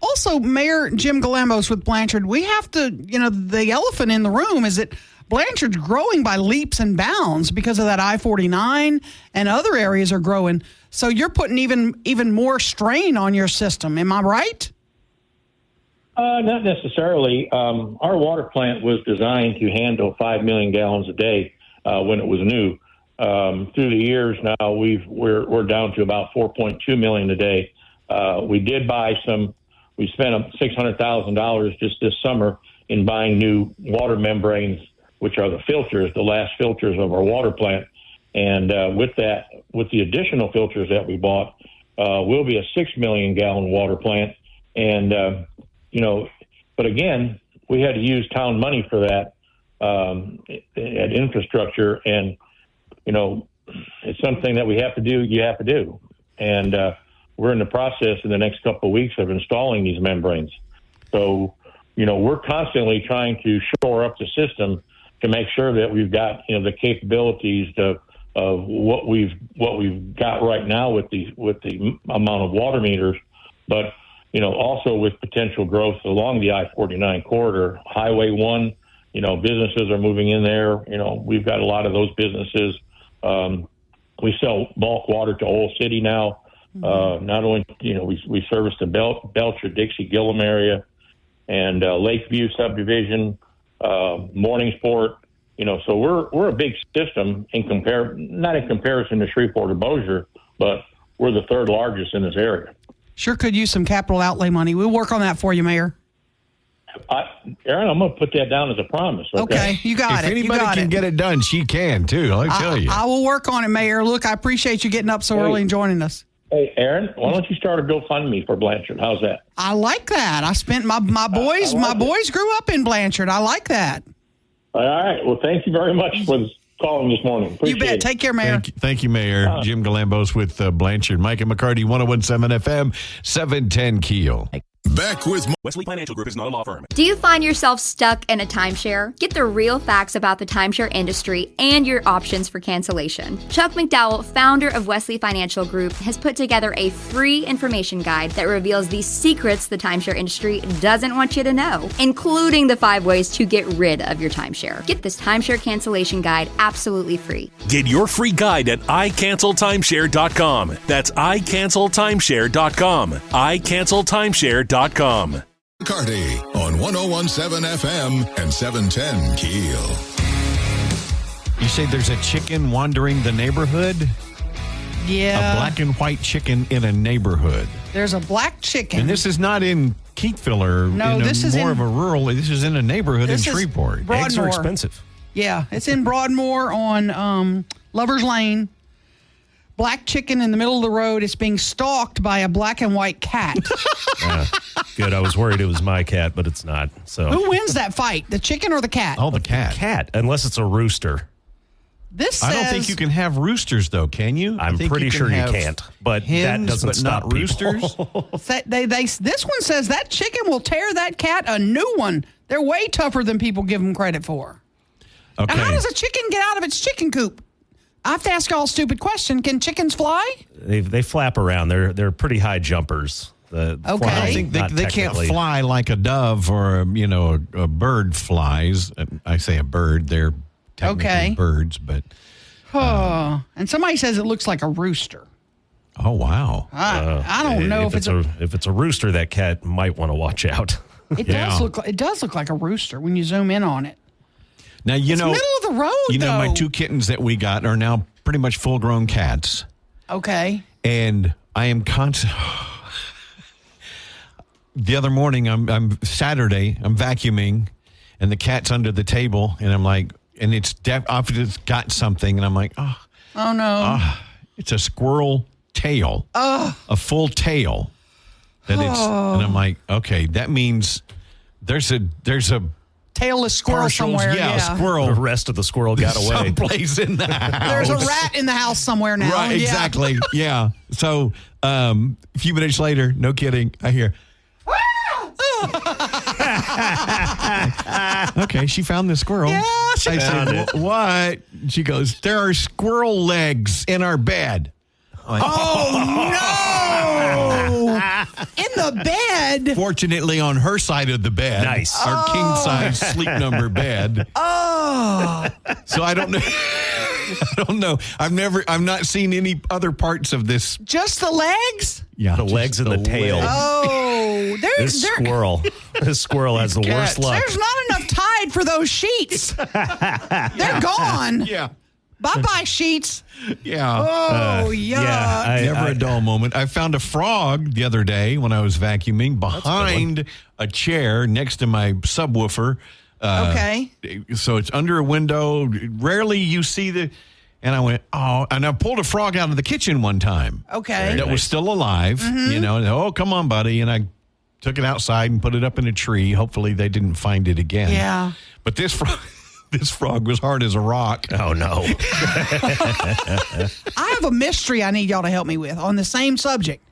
Also, Mayor Jim Galambos with Blanchard, we have to, the elephant in the room is that Blanchard's growing by leaps and bounds because of that I-49, and other areas are growing. So you're putting even more strain on your system. Am I right? Not necessarily. Our water plant was designed to handle 5 million gallons a day when it was new. Through the years now, we're down to about 4.2 million a day. We did buy some. We spent $600,000 just this summer in buying new water membranes, which are the filters, the last filters of our water plant. And with the additional filters that we bought, we'll be a 6 million gallon water plant. And but again, we had to use town money for that at infrastructure, and it's something that we have to do. You have to do, and we're in the process in the next couple of weeks of installing these membranes. So, we're constantly trying to shore up the system to make sure that we've got the capabilities of what we've got right now with the amount of water meters, but also with potential growth along the I-49 corridor, Highway 1. Businesses are moving in there. We've got a lot of those businesses. We sell bulk water to Old City now. Not only, we service the Belcher, Dixie, Gillum area, and Lakeview subdivision, Morningsport. So we're a big system not in comparison to Shreveport or Bossier, but we're the third largest in this area. Sure could use some capital outlay money. We'll work on that for you, Mayor. Aaron, I'm going to put that down as a promise. Okay, you got it. If anybody can get it done, she can, too. I'll tell you. I will work on it, Mayor. Look, I appreciate you getting up so early and joining us. Hey, Aaron, why don't you start a GoFundMe for Blanchard? How's that? I like that. I spent my boys grew up in Blanchard. I like that. All right. Well, thank you very much for calling this morning. Appreciate you bet. it. Take care, Mayor. Thank you, Mayor. Jim Galambos with Blanchard. Mike and McCarty, 101.7 FM, 710 KEEL. Back with Wesley Financial Group is not a law firm. Do you find yourself stuck in a timeshare? Get the real facts about the timeshare industry and your options for cancellation. Chuck McDowell, founder of Wesley Financial Group, has put together a free information guide that reveals the secrets the timeshare industry doesn't want you to know, including the 5 ways to get rid of your timeshare. Get this timeshare cancellation guide absolutely free. Get your free guide at iCancelTimeshare.com. That's iCancelTimeshare.com. iCancelTimeshare.com. McCarty on 101.7 FM and 710 KEEL. You say there's a chicken wandering the neighborhood? Yeah. A black and white chicken in a neighborhood. There's a black chicken. And this is not in Keekville or this is more of a rural. This is in a neighborhood in Shreveport. Eggs are expensive. Yeah, it's in Broadmoor on Lover's Lane. Black chicken in the middle of the road is being stalked by a black and white cat. Good. I was worried it was my cat, but it's not. So who wins that fight, the chicken or the cat? Oh, the cat. The cat, unless it's a rooster. This says, I don't think you can have roosters, though, can you? I'm pretty sure you can't. But hens, that doesn't but stop not roosters. This one says that chicken will tear that cat a new one. They're way tougher than people give them credit for. Okay. Now, how does a chicken get out of its chicken coop? I have to ask y'all a stupid question. Can chickens fly? They flap around. They're pretty high jumpers. Okay. I think they can't fly like a dove or a bird flies. I say a bird. They're technically birds, but. And somebody says it looks like a rooster. Oh wow! I don't know if it's a rooster. That cat might want to watch out. It does look like a rooster when you zoom in on it. Now, it's middle of the road, though. My 2 kittens that we got are now pretty much full-grown cats. Okay. And I am the other morning, I'm Saturday, I'm vacuuming, and the cat's under the table, and I'm like, and it's got something, and I'm like, oh no. It's a squirrel tail. A full tail. And I'm like, okay, that means there's a tailless squirrel somewhere. Yeah, a squirrel. The rest of the squirrel got away. Someplace in the house. There's a rat in the house somewhere now. Right, exactly. Yeah. So a few minutes later, no kidding, I hear, okay, she found the squirrel. Yeah, she found it. What? She goes, there are squirrel legs in our bed. Oh, no! In the bed. Fortunately, on her side of the bed. Nice. Our king-size sleep number bed. Oh. So I don't know. I don't know. I've not seen any other parts of this. Just the legs? Yeah. The legs and the tail. Oh. This squirrel. This squirrel has the worst luck. There's not enough tide for those sheets. They're gone. Yeah. Bye-bye, sheets. Yeah. Oh, yuck. Never a dull moment. I found a frog the other day when I was vacuuming behind a chair next to my subwoofer. Okay. So it's under a window. Rarely you see the... And I went, oh, and I pulled a frog out of the kitchen one time. Okay. That was still alive, you know. And, oh, come on, buddy. And I took it outside and put it up in a tree. Hopefully they didn't find it again. Yeah. But this frog was hard as a rock. Oh, no. I have a mystery I need y'all to help me with on the same subject.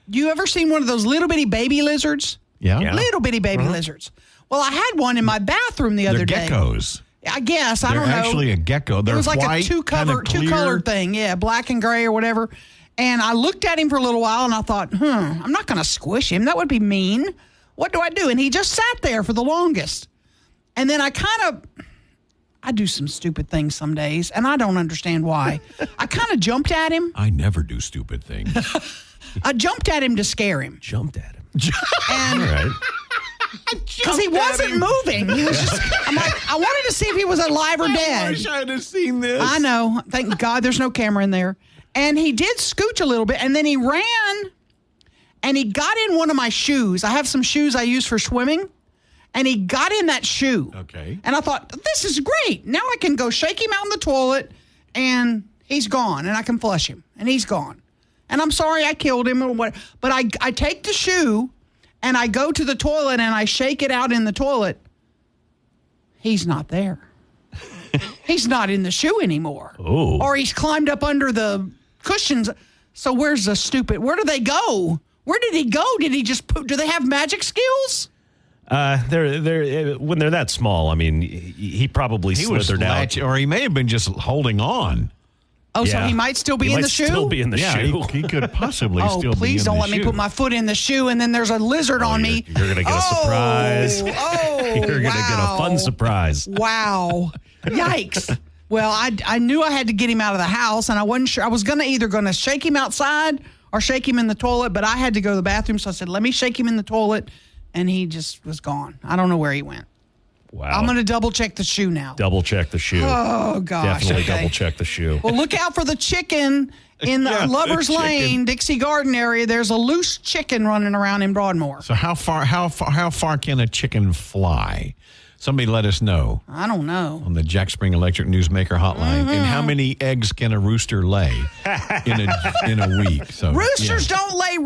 You ever seen one of those little bitty baby lizards? Yeah. Little bitty baby lizards. Well, I had one in my bathroom the other day. They're geckos. I guess. I They're don't know. actually a gecko. They're it was like white, a two-colored thing. Yeah, black and gray or whatever. And I looked at him for a little while, and I thought, I'm not going to squish him. That would be mean. What do I do? And he just sat there for the longest. And then I do some stupid things some days, and I don't understand why. I kind of jumped at him. I never do stupid things. I jumped at him to scare him. Jumped at him. And all right. Because he wasn't moving. He was just, I'm like, I wanted to see if he was alive or dead. I wish I'd have seen this. I know. Thank God there's no camera in there. And he did scooch a little bit, and then he ran, and he got in one of my shoes. I have some shoes I use for swimming, and he got in that shoe. Okay. And I thought, this is great. Now I can go shake him out in the toilet, and he's gone, and I can flush him, and he's gone. And I'm sorry I killed him, or what, but I take the shoe, and I go to the toilet, and I shake it out in the toilet. He's not there. He's not in the shoe anymore. Oh. Or he's climbed up under the cushions. So where's the stupid? Where do they go? Where did he go? Did he just do they have magic skills? They're when they're that small. I mean, he probably slithered out, or he may have been just holding on. Oh, yeah. So he might still be in the shoe? Still be in the shoe. He could possibly still be in the shoe. Oh, please don't let me put my foot in the shoe and then there's a lizard on me. You're going to get a surprise. You're going to get a fun surprise. Wow. Yikes. Well, I knew I had to get him out of the house, and I wasn't sure. I was either going to shake him outside or shake him in the toilet, but I had to go to the bathroom, so I said, let me shake him in the toilet, and he just was gone. I don't know where he went. Wow. I'm going to double check the shoe now. Double check the shoe. Oh, gosh. Definitely double check the shoe. Well, look out for the chicken in the Lover's Lane, Dixie Garden area. There's a loose chicken running around in Broadmoor. So how far can a chicken fly? Somebody let us know. I don't know. On the Jack Spring Electric Newsmaker hotline. Mm-hmm. And how many eggs can a rooster lay in a week? So roosters don't lay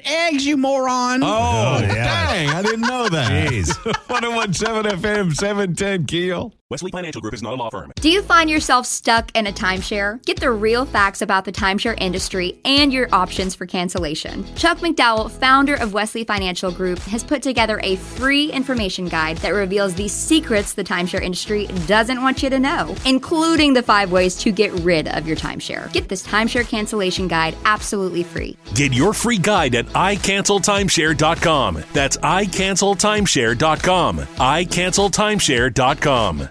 eggs, you moron. Oh, dang. I didn't know that. Jeez. 101.7 FM, 710 Keel. Wesley Financial Group is not a law firm. Do you find yourself stuck in a timeshare? Get the real facts about the timeshare industry and your options for cancellation. Chuck McDowell, founder of Wesley Financial Group, has put together a free information guide that reveals the secrets the timeshare industry doesn't want you to know, including the 5 ways to get rid of your timeshare. Get this timeshare cancellation guide absolutely free. Get your free guide at iCancelTimeshare.com. That's iCancelTimeshare.com. iCancelTimeshare.com.